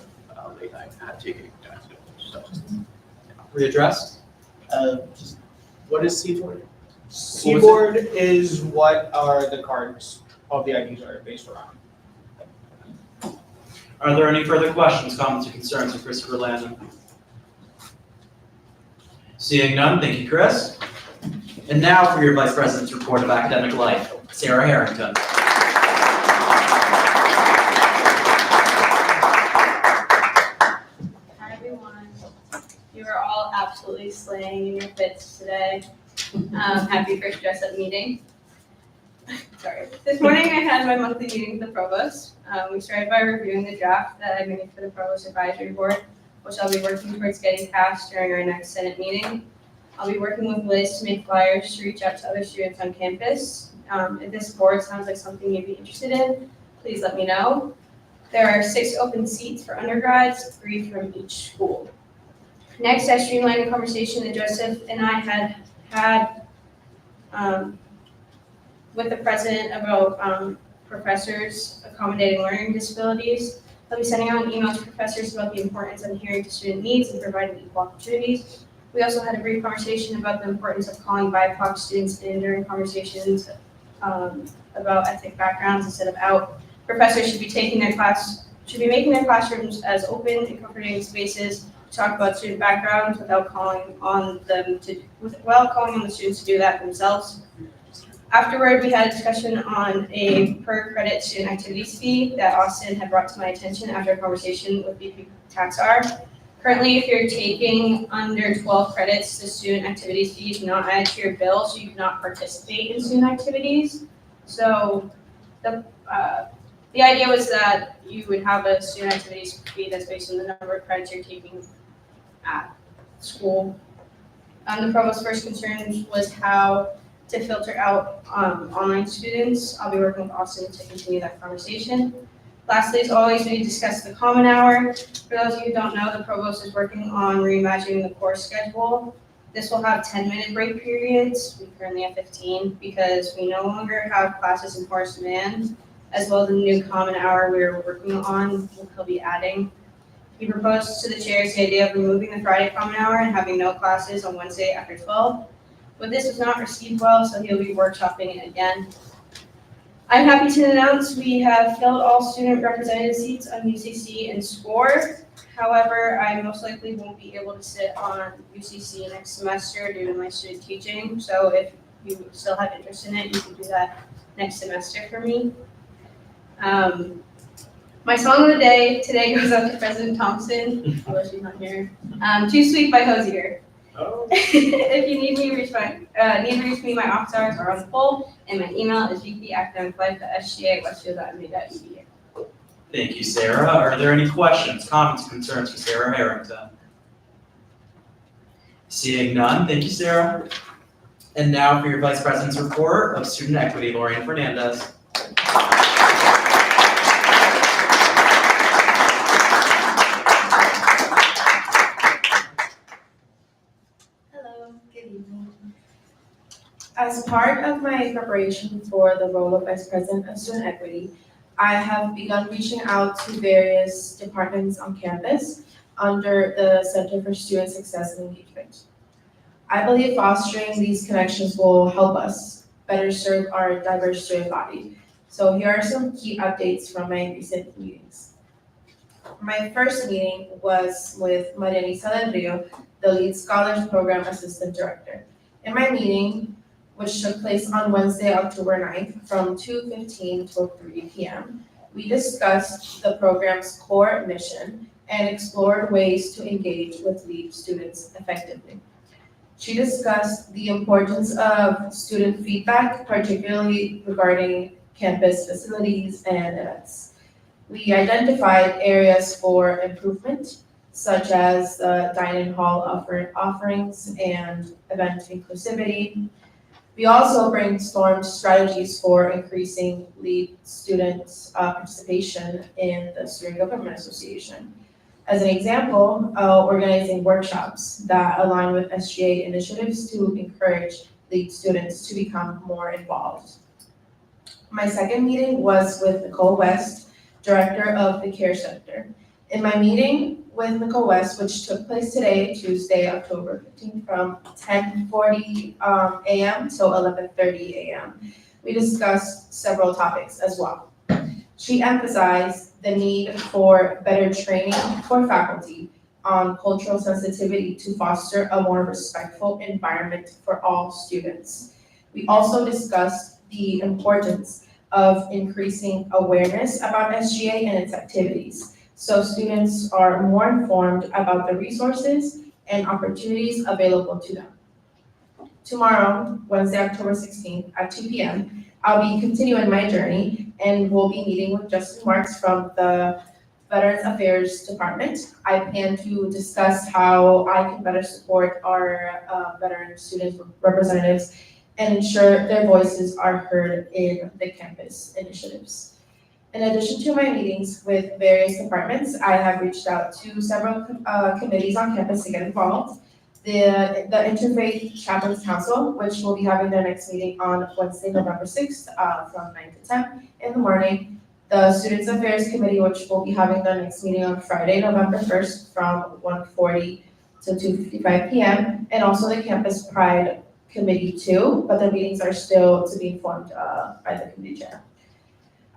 Late night taking time to do. So, Readdressed? What is Seaboard? Seaboard is what are the cards of the IDs are based around. Are there any further questions, comments, or concerns for Christopher Landon? Seeing none, thank you, Chris. And now for your Vice President's report of academic life, Sarah Harrington. Hi everyone. You are all absolutely slaying in your fits today. Happy first dress up meeting. Sorry. This morning I had my monthly meeting with the provost. We started by reviewing the draft that I made for the provost advisory board, which I'll be working towards getting passed during our next Senate meeting. I'll be working with Liz to make flyers to reach out to other students on campus. If this board sounds like something you'd be interested in, please let me know. There are 6 open seats for undergrads, 3 from each school. Next, I streamlined a conversation that Joseph and I had with the president about professors accommodating learning disabilities. I'll be sending out an email to professors about the importance of adhering to student needs and providing equal opportunities. We also had a brief conversation about the importance of calling BIPOC students in during conversations about ethnic backgrounds instead of out. Professors should be making their classrooms as open and comforting spaces to talk about student backgrounds without calling on the students to do that themselves. Afterward, we had a discussion on a per credit student activities fee that Austin had brought to my attention after a conversation with VP Taxar. Currently, if you're taking under 12 credits, the student activities fee is not added to your bill, so you cannot participate in student activities. So the idea was that you would have a student activities fee that's based on the number of credits you're taking at school. The provost's first concern was how to filter out online students. I'll be working with Austin to continue that conversation. Lastly, as always, we discussed the Common Hour. For those of you who don't know, the provost is working on reimagining the course schedule. This will have 10-minute break periods. We currently have 15 because we no longer have classes in Horace Mann, as well as the new Common Hour we're working on, he'll be adding. He proposed to the chairs the idea of removing the Friday Common Hour and having no classes on Wednesday after 12. But this was not received well, so he'll be workshopping it again. I'm happy to announce we have filled all student representative seats on UCC and SCORE. However, I most likely won't be able to sit on UCC next semester due to my student teaching. So if you still have interest in it, you can do that next semester for me. My song of the day today goes out to President Thompson, although she's not here. Too Sweet by Hosier. Oh. If you need me, reach me, my office hours are on the poll, and my email is vpacademiclife@sga.westfield.ma.edu. Thank you, Sarah. Are there any questions, comments, concerns for Sarah Harrington? Seeing none, thank you, Sarah. And now for your Vice President's report of student equity, Lorraine Fernandez. As part of my preparation for the role of Vice President of Student Equity, I have begun reaching out to various departments on campus under the Center for Student Success and Engagement. I believe fostering these connections will help us better serve our diverse student body. So here are some key updates from my recent meetings. My first meeting was with Maria Elisa del Rio, the Lead Scholars Program Assistant Director. In my meeting, which took place on Wednesday, October 9th from 2:15 to 3 p.m. We discussed the program's core mission and explored ways to engage with LEAD students effectively. She discussed the importance of student feedback, particularly regarding campus facilities and events. We identified areas for improvement, such as dine-in hall offerings and event inclusivity. We also brainstormed strategies for increasing LEAD students' participation in the Student Government Association. As an example, organizing workshops that align with SGA initiatives to encourage LEAD students to become more involved. My second meeting was with Nicole West, Director of the Care Center. In my meeting with Nicole West, which took place today, Tuesday, October 15th, from 10:40 a.m. to 11:30 a.m., we discussed several topics as well. She emphasized the need for better training for faculty on cultural sensitivity to foster a more respectful environment for all students. We also discussed the importance of increasing awareness about SGA and its activities, so students are more informed about the resources and opportunities available to them. Tomorrow, Wednesday, October 16th at 2 p.m., I'll be continuing my journey and will be meeting with Justin Marks from the Veterans Affairs Department. I plan to discuss how I can better support our veteran student representatives and ensure their voices are heard in the campus initiatives. In addition to my meetings with various departments, I have reached out to several committees on campus to get involved. The Interfaith Chaplains Council, which will be having their next meeting on Wednesday, November 6th, from 9 to 10 in the morning. The Students Affairs Committee, which will be having their next meeting on Friday, November 1st, from 1:40 to 2:55 p.m. And also the Campus Pride Committee too, but the meetings are still to be informed by the committee chair.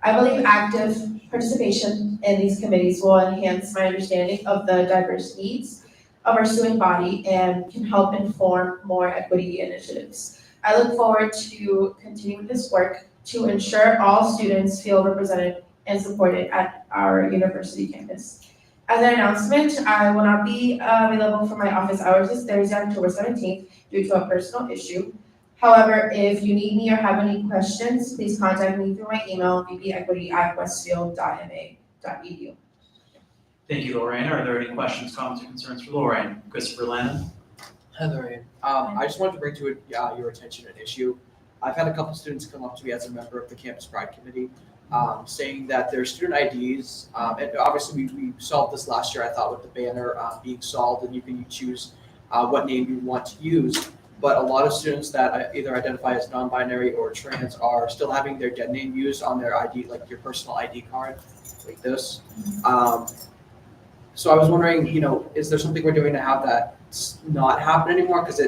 I believe active participation in these committees will enhance my understanding of the diverse needs of our student body and can help inform more equity initiatives. I look forward to continuing this work to ensure all students feel represented and supported at our university campus. As an announcement, I will not be available for my office hours this Thursday, October 17th, due to a personal issue. However, if you need me or have any questions, please contact me through my email, vpequity@westfield.ma.edu. Thank you, Lorraine. Are there any questions, comments, or concerns for Lorraine? Christopher Lannon? Hi, Lorraine. I just wanted to bring to your attention an issue. I've had a couple students come up to me as a member of the Campus Pride Committee, saying that their student IDs, and obviously we solved this last year, I thought, with the banner being solved, and you can choose what name you want to use. But a lot of students that either identify as non-binary or trans are still having their dead name used on their ID, like your personal ID card, like this. So I was wondering, is there something we're doing to have that not happen anymore? Because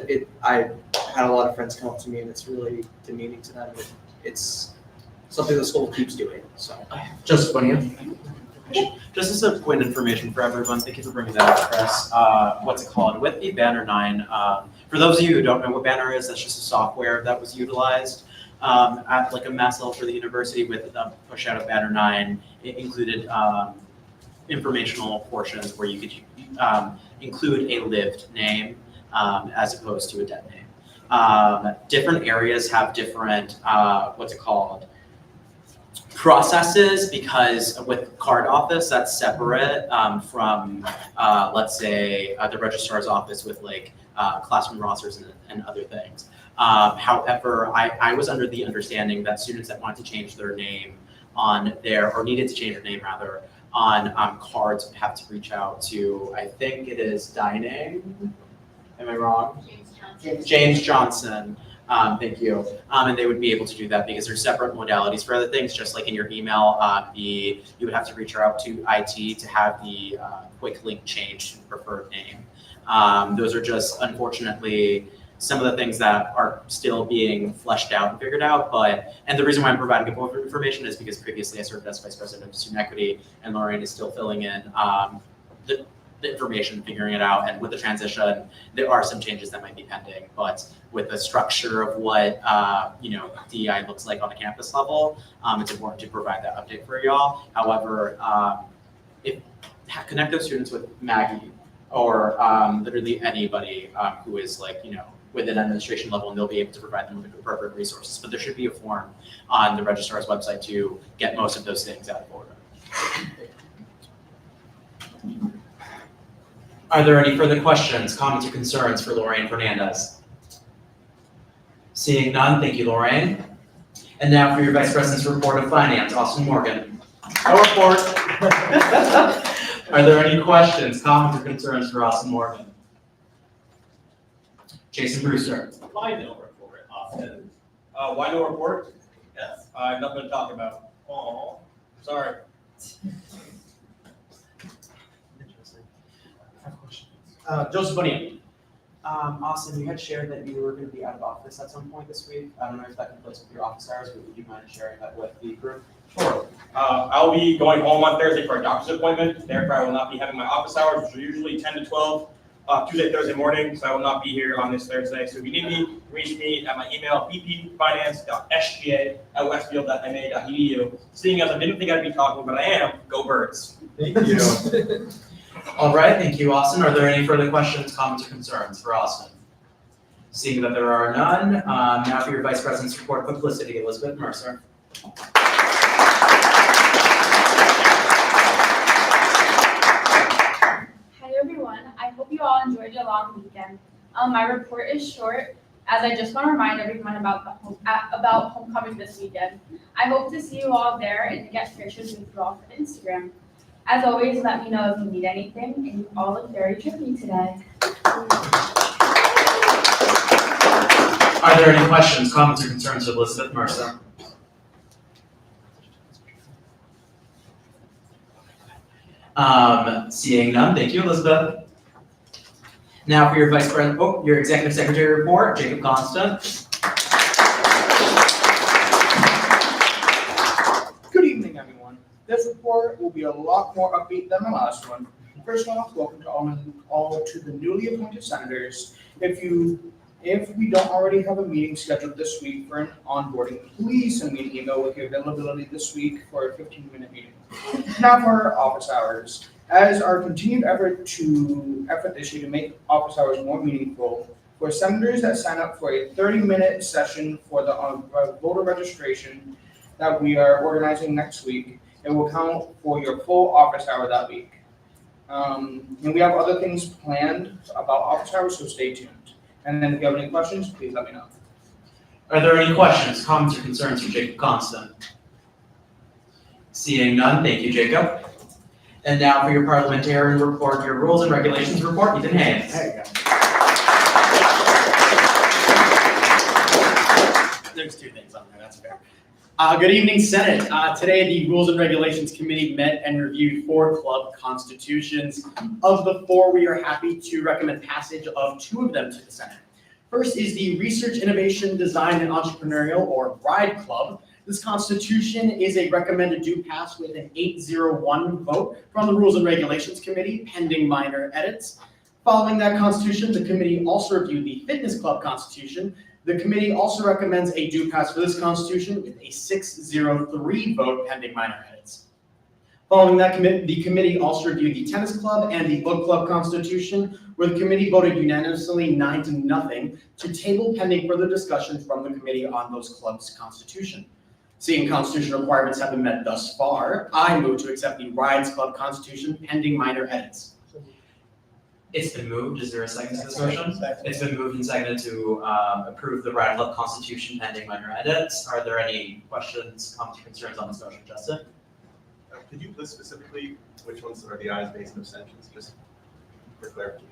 I had a lot of friends come up to me and it's really demeaning to them. It's something the school keeps doing, so. Just funny. Just as a point of information for everyone, thank you for bringing that up, Chris. What's it called? With the Banner 9, for those of you who don't know what Banner is, that's just a software that was utilized at like a mass level for the university with the push out of Banner 9. It included informational portions where you could include a lived name as opposed to a dead name. Different areas have different, processes, because with card office, that's separate from, let's say, the registrar's office with like classroom rosters and other things. However, I was under the understanding that students that wanted to change their name on their, or needed to change their name rather, on cards would have to reach out to, I think it is Dining, am I wrong? James Johnson. Thank you. And they would be able to do that because there's separate modalities for other things, just like in your email, you would have to reach out to IT to have the quick link change to preferred name. Those are just, unfortunately, some of the things that are still being fleshed out and figured out, and the reason why I'm providing more information is because previously I served as Vice President of Student Equity, and Lorraine is still filling in the information, figuring it out, and with the transition, there are some changes that might be pending, but with the structure of what DEI looks like on a campus level, it's important to provide that update for y'all. However, connect those students with Maggie or literally anybody who is within administration level, and they'll be able to provide them with the appropriate resources. But there should be a form on the registrar's website to get most of those things out of order. Are there any further questions, comments, or concerns for Lorraine Fernandez? Seeing none, thank you, Lorraine. And now for your Vice President's report of finance, Austin Morgan. No report. Are there any questions, comments, or concerns for Austin Morgan? Jason Brewster. Why no report, Austin? Why no report? Yes. I have nothing to talk about. Oh, sorry. Joseph Bonilla. Austin, you had shared that you were going to be out of office at some point this week. I don't know if that conflicts with your office hours, but would you mind sharing that with the group? Sure. I'll be going home on Thursday for a doctor's appointment. Therefore, I will not be having my office hours, which are usually 10 to 12, Tuesday, Thursday morning, so I will not be here on this Thursday. So if you need me, reach me at my email, ppfinance.sga@westfield.ma.edu. Seeing as I didn't think I'd be talking, but I am, go Birds. Thank you. All right, thank you, Austin. Are there any further questions, comments, or concerns for Austin? Seeing that there are none, now for your Vice President's report of publicity, Elizabeth Mercer. Hi everyone, I hope you all enjoyed your long weekend. My report is short, as I just want to remind everyone about homecoming this weekend. I hope to see you all there and get pictures with you all for Instagram. As always, let me know if you need anything, and you all look very trippy today. Are there any questions, comments, or concerns for Elizabeth Mercer? Seeing none, thank you, Elizabeth. Now for your your Executive Secretary report, Jacob Constant. Good evening, everyone. This report will be a lot more upbeat than the last one. First off, welcome to all to the newly appointed senators. If we don't already have a meeting scheduled this week for an onboarding, please send me an email with your availability this week for a 15-minute meeting. Now for our office hours. As our continued effort this year to make office hours more meaningful, for senators that sign up for a 30-minute session for the voter registration that we are organizing next week, it will count for your full office hour that week. And we have other things planned about office hours, so stay tuned. And then if you have any questions, please let me know. Are there any questions, comments, or concerns for Jacob Constant? Seeing none, thank you, Jacob. And now for your parliamentarian report, your rules and regulations report, Ethan Hayes. There you go. There's two things on there, that's fair. Good evening, Senate. Today, the Rules and Regulations Committee met and reviewed 4 club constitutions. Of the 4, we are happy to recommend passage of 2 of them to the Senate. First is the Research, Innovation, Design, and Entrepreneurial, or RIDE Club. This constitution is a recommended do pass with an 8-0-1 vote from the Rules and Regulations Committee, pending minor edits. Following that constitution, the committee also reviewed the Fitness Club constitution. The committee also recommends a do pass for this constitution with a 6-0-3 vote, pending minor edits. Following that, the committee also reviewed the Tennis Club and the Book Club constitution, where the committee voted unanimously 9-0 to table pending further discussion from the committee on those clubs' constitution. Seeing constitutional requirements have been met thus far, I move to accept the Rides Club constitution pending minor edits. It's been moved. Is there a second to this motion? It's been moved and seconded to approve the Ride Club Constitution pending minor edits. Are there any questions, comments, or concerns on this motion, Justin? Could you list specifically which ones are the ayes, nays, and abstentions, just for clarification?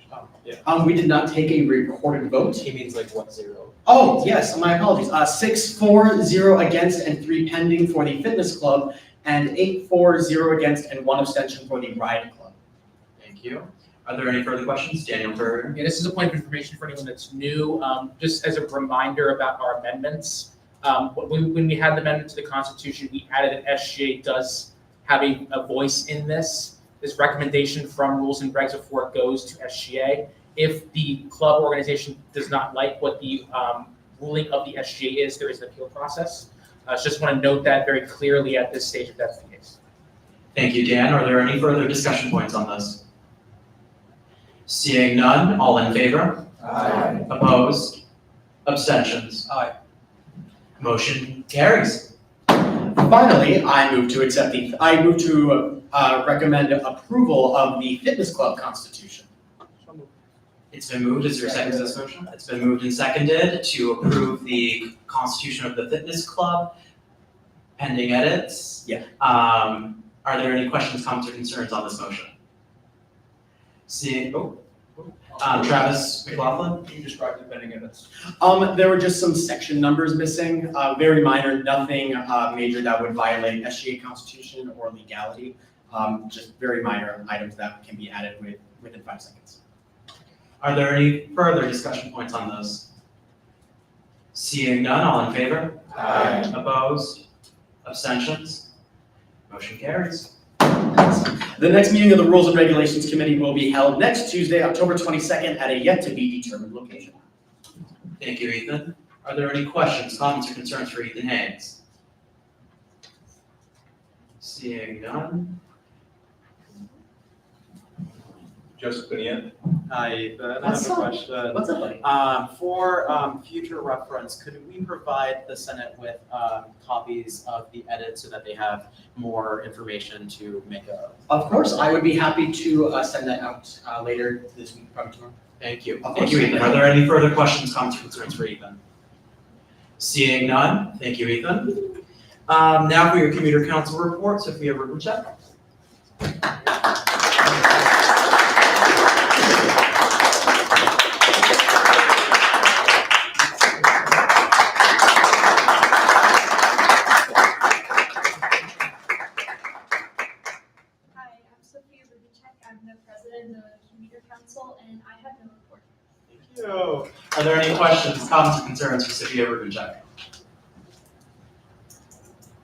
We did not take a recorded vote. He means like 1-0. Oh, yes, my apologies. 6-4-0 against and 3 pending for the Fitness Club, and 8-4-0 against and 1 abstention for the Ride Club. Thank you. Are there any further questions? Daniel Turner. Yeah, this is a point of information for anyone that's new. Just as a reminder about our amendments, when we had the amendment to the Constitution, we added an SGA does have a voice in this. This recommendation from Rules and Regs before it goes to SGA. If the club organization does not like what the ruling of the SGA is, there is an appeal process. Just want to note that very clearly at this stage if that's the case. Thank you, Dan. Are there any further discussion points on this? Seeing none, all in favor? Aye. Opposed? Abstentions? Aye. Motion carries. Finally, I move to recommend approval of the Fitness Club Constitution. It's been moved. Is there a second to this motion? It's been moved and seconded to approve the Constitution of the Fitness Club pending edits. Yeah. Are there any questions, comments, or concerns on this motion? Travis McLaughlin? Can you describe the pending edits? There were just some section numbers missing, very minor, nothing major that would violate SGA Constitution or legality. Just very minor items that can be added within 5 seconds. Are there any further discussion points on those? Seeing none, all in favor? Aye. Opposed? Abstentions? Motion carries. The next meeting of the Rules and Regulations Committee will be held next Tuesday, October 22nd, at a yet-to-be-determined location. Thank you, Ethan. Are there any questions, comments, or concerns for Ethan Hayes? Seeing none. Joseph Bonilla. Hi, Ethan. I What's have a up? question. What's up, buddy? For future reference, could we provide the Senate with copies of the edits so that they have more information to make a? Of course, I would be happy to send that out later this week, probably tomorrow. Thank you. Of Thank you, course. Ethan. Are there any further questions, comments, or concerns for Ethan? Seeing none, thank you, Ethan. Now for your commuter council report, Sophia Rubencheck. And I have no report. Thank you. Are there any questions, comments, or concerns for Sophia Rubencheck?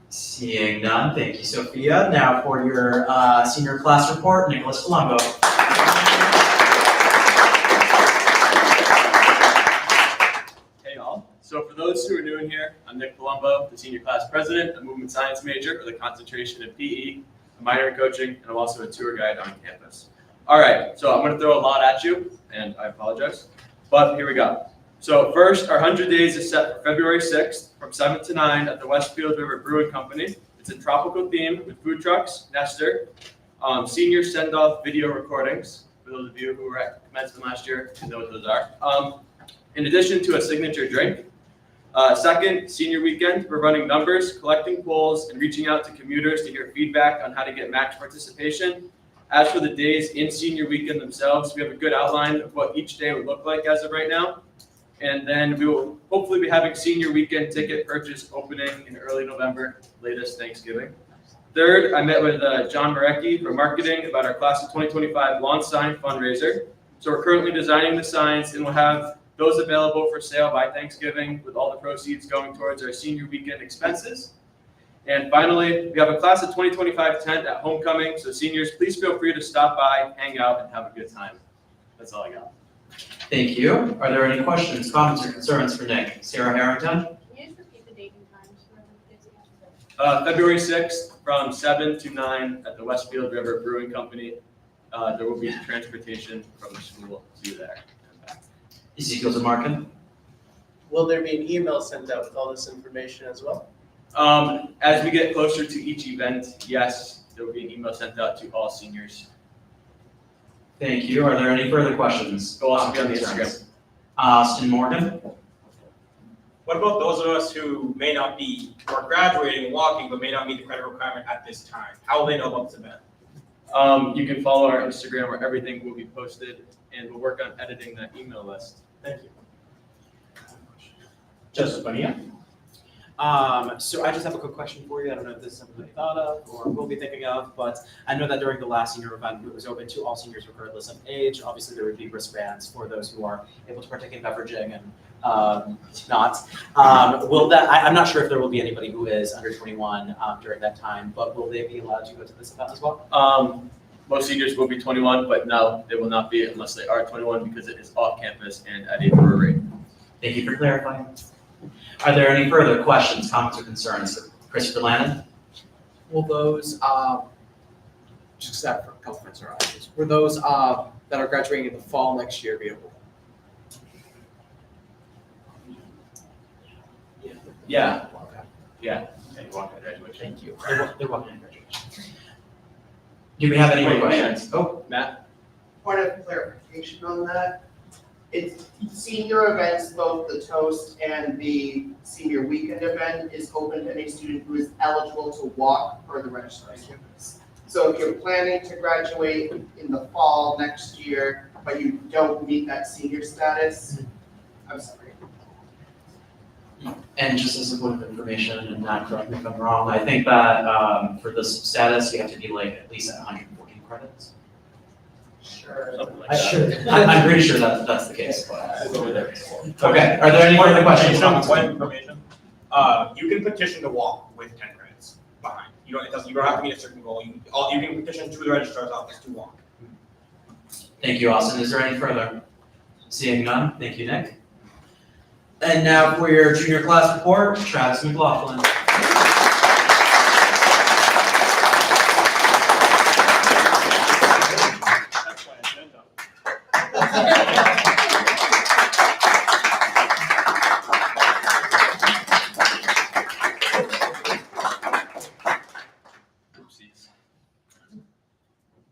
Seeing none, thank you, Sophia. Now for your senior class report, Nicholas Palumbo. Hey y'all. So for those who are new in here, I'm Nick Palumbo, the senior class president, a movement science major with a concentration in PE, a minor in coaching, and I'm also a tour guide on campus. All right, so I'm going to throw a lot at you, and I apologize, but here we go. So first, our 100 days is set for February 6th from 7 to 9 at the Westfield Brewing Company. It's a tropical theme with food trucks, Nestor, senior send-off video recordings, for those of you who were at commencement last year, you know what those are. In addition to a signature drink, Second, senior weekend, we're running numbers, collecting polls, and reaching out to commuters to hear feedback on how to get max participation. As for the days in senior weekend themselves, we have a good outline of what each day would look like as of right now. And then we will hopefully be having senior weekend ticket purchase opening in early November, latest Thanksgiving. Third, I met with John Marecki from marketing about our class of 2025 lawn sign fundraiser. So we're currently designing the signs and we'll have those available for sale by Thanksgiving with all the proceeds going towards our senior weekend expenses. And finally, we have a class of 2025 tent at homecoming. So seniors, please feel free to stop by, hang out, and have a good time. That's all I got. Thank you. Are there any questions, comments, or concerns for Nick? Sarah Harrington? Can you just repeat the date and time for the kids again? February 6th from 7 to 9 at the Westfield River Brewing Company. There will be transportation from the school to there and back. Ezekiel Zamarkin? Will there be an email sent out with all this information as well? As we get closer to each event, yes, there will be an email sent out to all seniors. Thank you. Are there any further questions? It'll also be on the Instagram. Austin Morgan? What about those of us who may not be, or graduating and walking, but may not meet the credit requirement at this time? How will they know about this event? You can follow our Instagram where everything will be posted, and we'll work on editing that email list. Thank you. Joseph Bonilla. So I just have a quick question for you. I don't know if this is something I thought of or will be thinking of, but I know that during the last senior event, it was open to all seniors regardless of age. Obviously, there would be wristbands for those who are able to partake in beveraging and not. Will that? I'm not sure if there will be anybody who is under 21 during that time, but will they be allowed to go to this event as well? Most seniors will be 21, but no, they will not be unless they are 21 because it is off campus and at a brewery. Thank you for clarifying. Are there any further questions, comments, or concerns? Christopher Lannon? Will those, just that for a couple friends or others, will those that are graduating in the fall next year be able? Yeah. Okay. Yeah. And walk on graduation. Thank you. They're welcome to graduation. Do we have any more questions? Oh, Matt. Point of clarification on that. It's senior events, both the toast and the senior weekend event is open to any student who is eligible to walk per the registration. So if you're planning to graduate in the fall next year, but you don't meet that senior status, I'm sorry. And just as a point of information, and not correct me if I'm wrong, I think that for this status, you have to be like at least at 114 credits. Sure. Something like that. I'm pretty sure that's the case, but over there. Okay, are there any further questions? Point of information. You can petition to walk with 10 credits behind. You don't have to meet a certain goal. You can petition to the registrar's office to walk. Thank you, Austin. Is there any further? Seeing none, thank you, Nick. And now for your junior class report, Travis McLaughlin.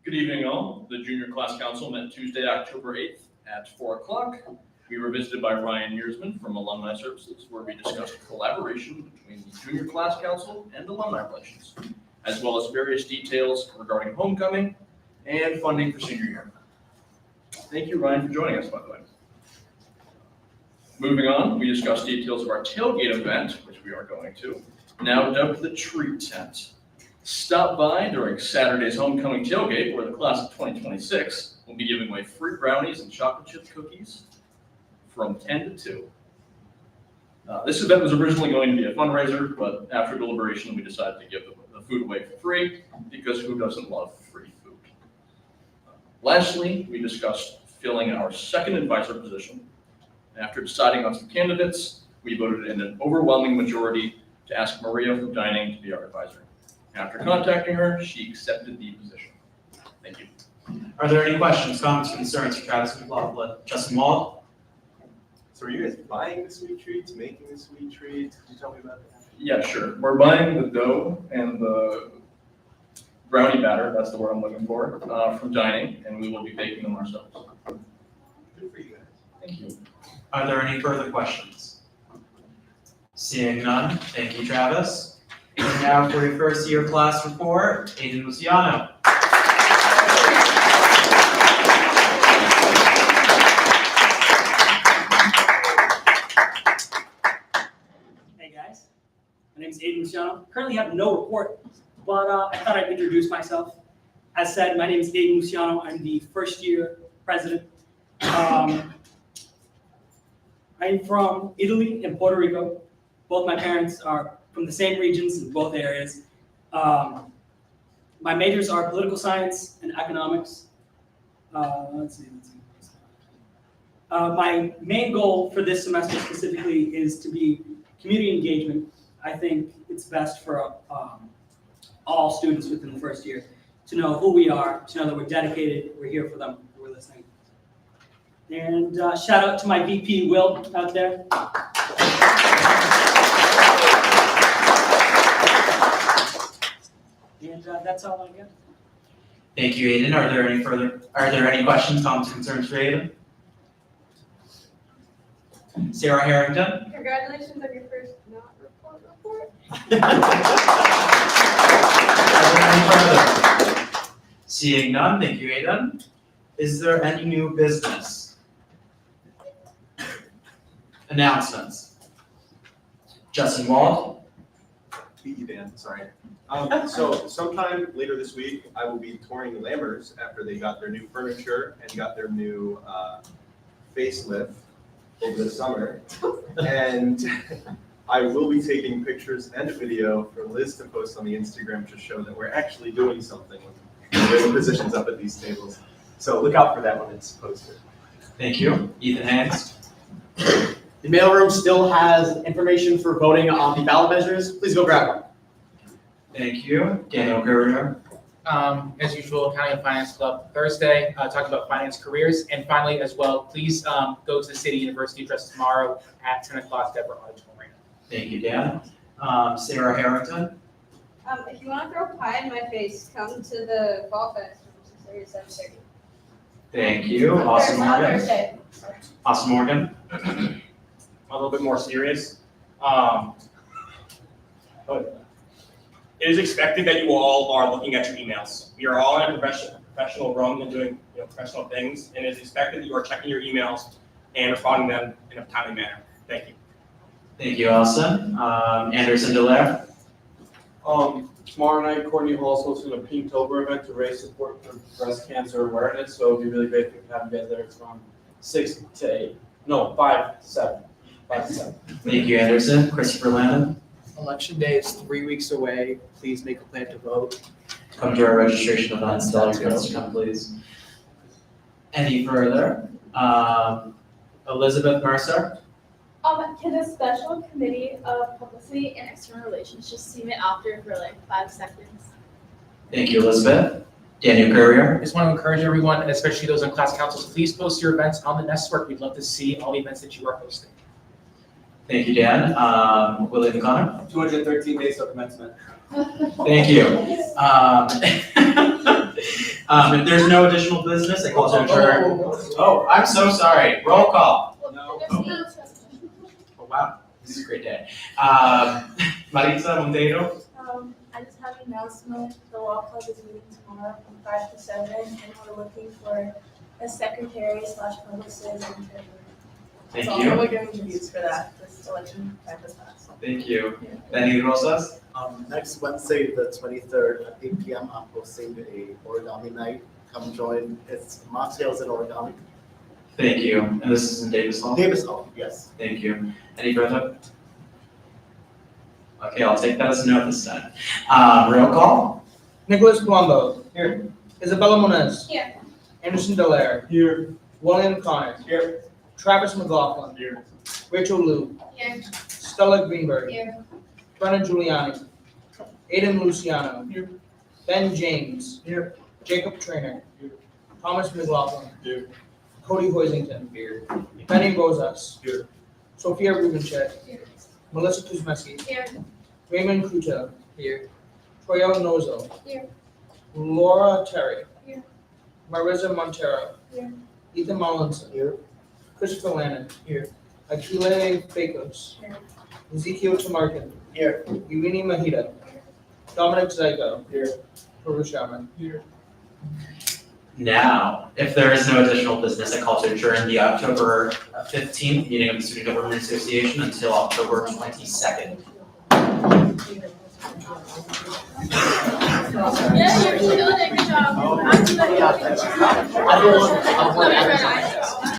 Good evening, all. The Junior Class Council met Tuesday, October 8th at 4 o'clock. We were visited by Ryan Yearsman from Alumni Services, where we discussed collaboration between the Junior Class Council and alumni relations, as well as various details regarding homecoming and funding for senior year. Thank you, Ryan, for joining us, by the way. Moving on, we discussed details of our tailgate event, which we are going to, now dubbed the Treat Tent. Stop by during Saturday's homecoming tailgate, where the class of 2026 will be giving away free brownies and chocolate chip cookies from 10 to 2. This event was originally going to be a fundraiser, but after deliberation, we decided to give the food away for free because who doesn't love free food? Lastly, we discussed filling our second advisor position. After deciding on some candidates, we voted in an overwhelming majority to ask Maria from Dining to be our advisor. After contacting her, she accepted the position. Thank you. Are there any questions, comments, concerns for Travis McLaughlin? Justin Wald? So are you guys buying the sweet treats, making the sweet treats? Could you tell me about that? Yeah, sure. We're buying the dough and the brownie batter, that's the word I'm looking for, from Dining, and we will be baking them ourselves. Good for you guys. Thank you. Are there any further questions? Seeing none, thank you, Travis. And now for your first year class report, Aiden Luciano. Hey guys, my name is Aiden Luciano. Currently have no report, but I thought I'd introduce myself. As said, my name is Aiden Luciano. I'm the first year president. I'm from Italy and Puerto Rico. Both my parents are from the same regions in both areas. My majors are political science and economics. Let's see. My main goal for this semester specifically is to be community engagement. I think it's best for all students within the first year to know who we are, to know that we're dedicated, we're here for them, we're listening. And shout out to my VP, Will, out there. And that's all I got. Thank you, Aiden. Are there any questions, comments, concerns for Aiden? Sarah Harrington? Congratulations on your first not report. Are there any further? Seeing none, thank you, Aiden. Is there any new business? Announcements. Justin Wald? Beat you, Dan, sorry. So sometime later this week, I will be touring Lammers after they got their new furniture and got their new facelift over the summer. And I will be taking pictures and a video for Liz to post on the Instagram to show that we're actually doing something with the positions up at these tables. So look out for that when it's posted. Thank you. Ethan Haynes? The mailroom still has information for voting on the ballot measures. Please go grab one. Thank you. Daniel Guerrero? As usual, County and Finance Club Thursday, talking about finance careers. And finally, as well, please go to the State University address tomorrow at 10 o'clock, Deborah Auditorium. Thank you, Dan. Sarah Harrington? If you want to throw pie in my face, come to the Fall Fest from 6:30 to 7:30. Thank you. Austin On Morgan? Thursday. Austin Morgan? A little bit more serious. It is expected that you all are looking at your emails. We are all in a professional room and doing professional things, and it is expected that you are checking your emails and responding to them in a timely manner. Thank you. Thank you, Austin. Anderson Delaire? Tomorrow night, Courtney Hall's hosting a Pinktober event to raise support for breast cancer awareness, so it'd be really great if we could have you guys there. It's from 5 to 7. 5 to 7. Thank you, Anderson. Christopher Landon? Election day is 3 weeks away. Please make a plan to vote. Come to our registration events. Tell your parents to come, please. Any further? Elizabeth Mercer? Can the special committee of publicity and external relations just see me after for like 5 seconds? Thank you, Elizabeth. Daniel Courier? I just want to encourage everyone, and especially those on class councils, please post your events on the network. We'd love to see all the events that you are hosting. Thank you, Dan. William Connor? 213 days of commencement. Thank you. If there's no additional business, I call to adjourn. Oh, I'm so sorry. Roll call. No. Oh, wow. This is a great day. Maritza Monteiro? I just have an announcement. The law club is meeting tomorrow from 5 to 7, and we're looking for a secretary/publicist and treasurer. Thank So you. we're doing interviews for that. This election campus pass. Thank you. Benny Rosas? Next Wednesday, the 23rd at 8 p.m., I'm hosting a origami night. Come join. It's mocktails and origami. Thank you. And this is in Davis Hall? Davis Hall, yes. Thank you. Any further? Okay, I'll take that as a no this time. Roll call? Nicholas Colombo. Here. Isabella Moniz. Here. Anderson Delaire. Here. William Connor. Here. Travis McLaughlin. Here. Rachel Liu. Here. Stella Greenberg. Here. Brennan Giuliani. Aiden Luciano. Here. Ben James. Here. Jacob Trainer. Here. Thomas McLaughlin. Here. Cody Hoisington. Here. Benny Rosas. Here. Sophia Rubencheck. Here. Melissa Kuzmeski. Here. Raymond Kuta. Here. Troyo Nozo. Here. Laura Terry. Here. Marissa Montero. Here. Ethan Mullinson. Here. Christopher Lannon. Here. Akile Pecos. Ezekiel Tamarkin. Here. Uini Mahita. Dominic Zyko. Here. Karu Shaman. Here. Now, if there is no additional business, I call to adjourn the October 15th meeting of the Student Government Association until October 22nd. Yeah, you're killing it, good job. I'm doing it.